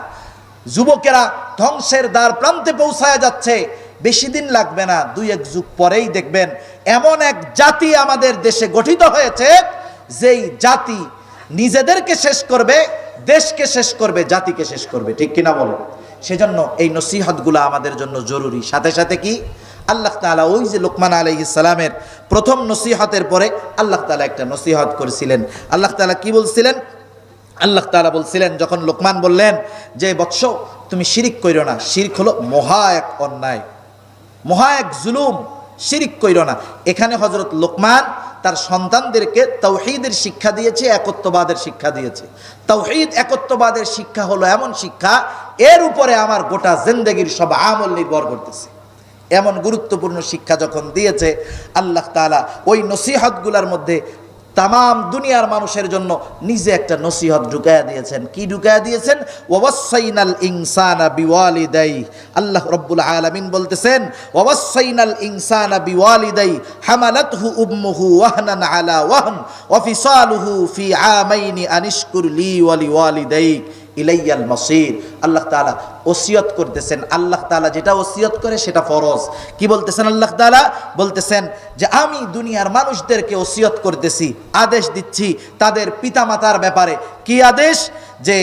যুবকেরা ধ্বংসের দ্বার প্রান্তে পৌঁছায় যাচ্ছে। বেশি দিন লাগবে না, 2-1 যুগ পরেই দেখবেন এমন এক জাতি আমাদের দেশে গঠিত হয়েছে, যেই জাতি নিজেদেরকে শেষ করবে, দেশকে শেষ করবে, জাতিকে শেষ করবে। ঠিক কিনা বলেন? সেজন্য এই নসিহতগুলো আমাদের জন্য জরুরি। সাথে সাথে কি আল্লাহ তাআলা ওই যে লোকমান আলাইহিস সালামের প্রথম নসিহতের পরে আল্লাহ তাআলা একটা নসিহত করেছিলেন। আল্লাহ তাআলা কি বলছিলেন? আল্লাহ তাআলা বলছিলেন, যখন লোকমান বললেন যে বৎস তুমি শিরিক কইরো না, শিরক হলো মহা এক অন্যায়, মহা এক জুলুম, শিরিক কইরো না। এখানে হযরত লোকমান তার সন্তানদেরকে তাওহীদের শিক্ষা দিয়েছে, একত্ববাদের শিক্ষা দিয়েছে। তাওহীদ একত্ববাদের শিক্ষা হলো এমন শিক্ষা, এর উপরে আমার গোটা জিন্দেগীর সব আমল নির্ভর করতেছে। এমন গুরুত্বপূর্ণ শিক্ষা যখন দিয়েছে, আল্লাহ তাআলা ওই নসিহতগুলোর মধ্যে তামাম দুনিয়ার মানুষের জন্য নিজে একটা নসিহত ঢুকায়া দিয়েছেন। কি ঢুকায়া দিয়েছেন? ওয়াসাইনাল ইনসানা বিওয়ালিদাই। আল্লাহ রাব্বুল আলামিন বলতেছেন, ওয়াসাইনাল ইনসানা বিওয়ালিদাই হামালাতহু উম্মুহু ওয়াহনান আলা ওয়াহন ওয়া ফিসালুহু ফি আমাইনি আনিশকুর লি ওয়া লিওয়ালিদাইক ইলাইয়াল মাসির। আল্লাহ তাআলা ওসিয়ত করতেছেন। আল্লাহ তাআলা যেটা ওসিয়ত করে সেটা ফরজ। কি বলতেছেন আল্লাহ তাআলা? বলতেছেন যে আমি দুনিয়ার মানুষদেরকে ওসিয়ত করতেছি, আদেশ দিচ্ছি তাদের পিতামাতার ব্যাপারে। কি আদেশ? যে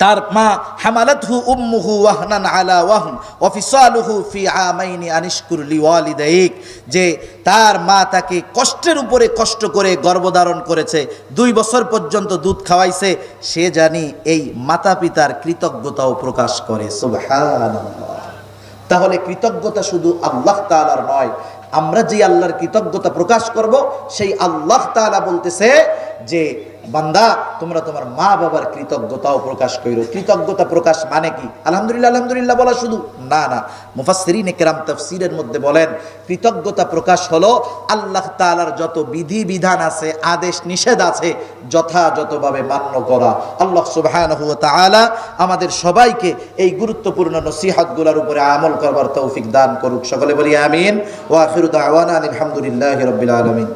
তার মা হামালাতহু উম্মুহু ওয়াহনান আলা ওয়াহন ওয়া ফিসালুহু ফি আমাইনি আনিশকুর লিওয়ালিদাইক, যে তার মা তাকে কষ্টের উপরে কষ্ট করে গর্ভধারণ করেছে, 2 বছর পর্যন্ত দুধ খাওয়াইছে, সে জানি এই মাতা পিতার কৃতজ্ঞতাও প্রকাশ করে। সুবহানাল্লাহ। তাহলে কৃতজ্ঞতা শুধু আল্লাহ তাআলার নয়, আমরা যে আল্লাহর কৃতজ্ঞতা প্রকাশ করব সেই আল্লাহ তাআলা বলতেছে যে বান্দা তোমরা তোমার মা বাবার কৃতজ্ঞতাও প্রকাশ করো। কৃতজ্ঞতা প্রকাশ মানে কি? আলহামদুলিল্লাহ আলহামদুলিল্লাহ বলা শুধু না, না। মুফাসসিরিনে কেরাম তাফসীরের মধ্যে বলেন কৃতজ্ঞতা প্রকাশ হলো আল্লাহ তাআলার যত বিধি বিধান আছে, আদেশ নিষেধ আছে, যথাযথভাবে মান্য করা। আল্লাহ সুবহানাহু ওয়া তাআলা আমাদের সবাইকে এই গুরুত্বপূর্ণ নসিহতগুলোর উপরে আমল করবার তৌফিক দান করুক। সকলে বলি আমিন। ওয়া আখিরু দাওয়ানা আলহামদুলিল্লাহি রাব্বিল আলামিন।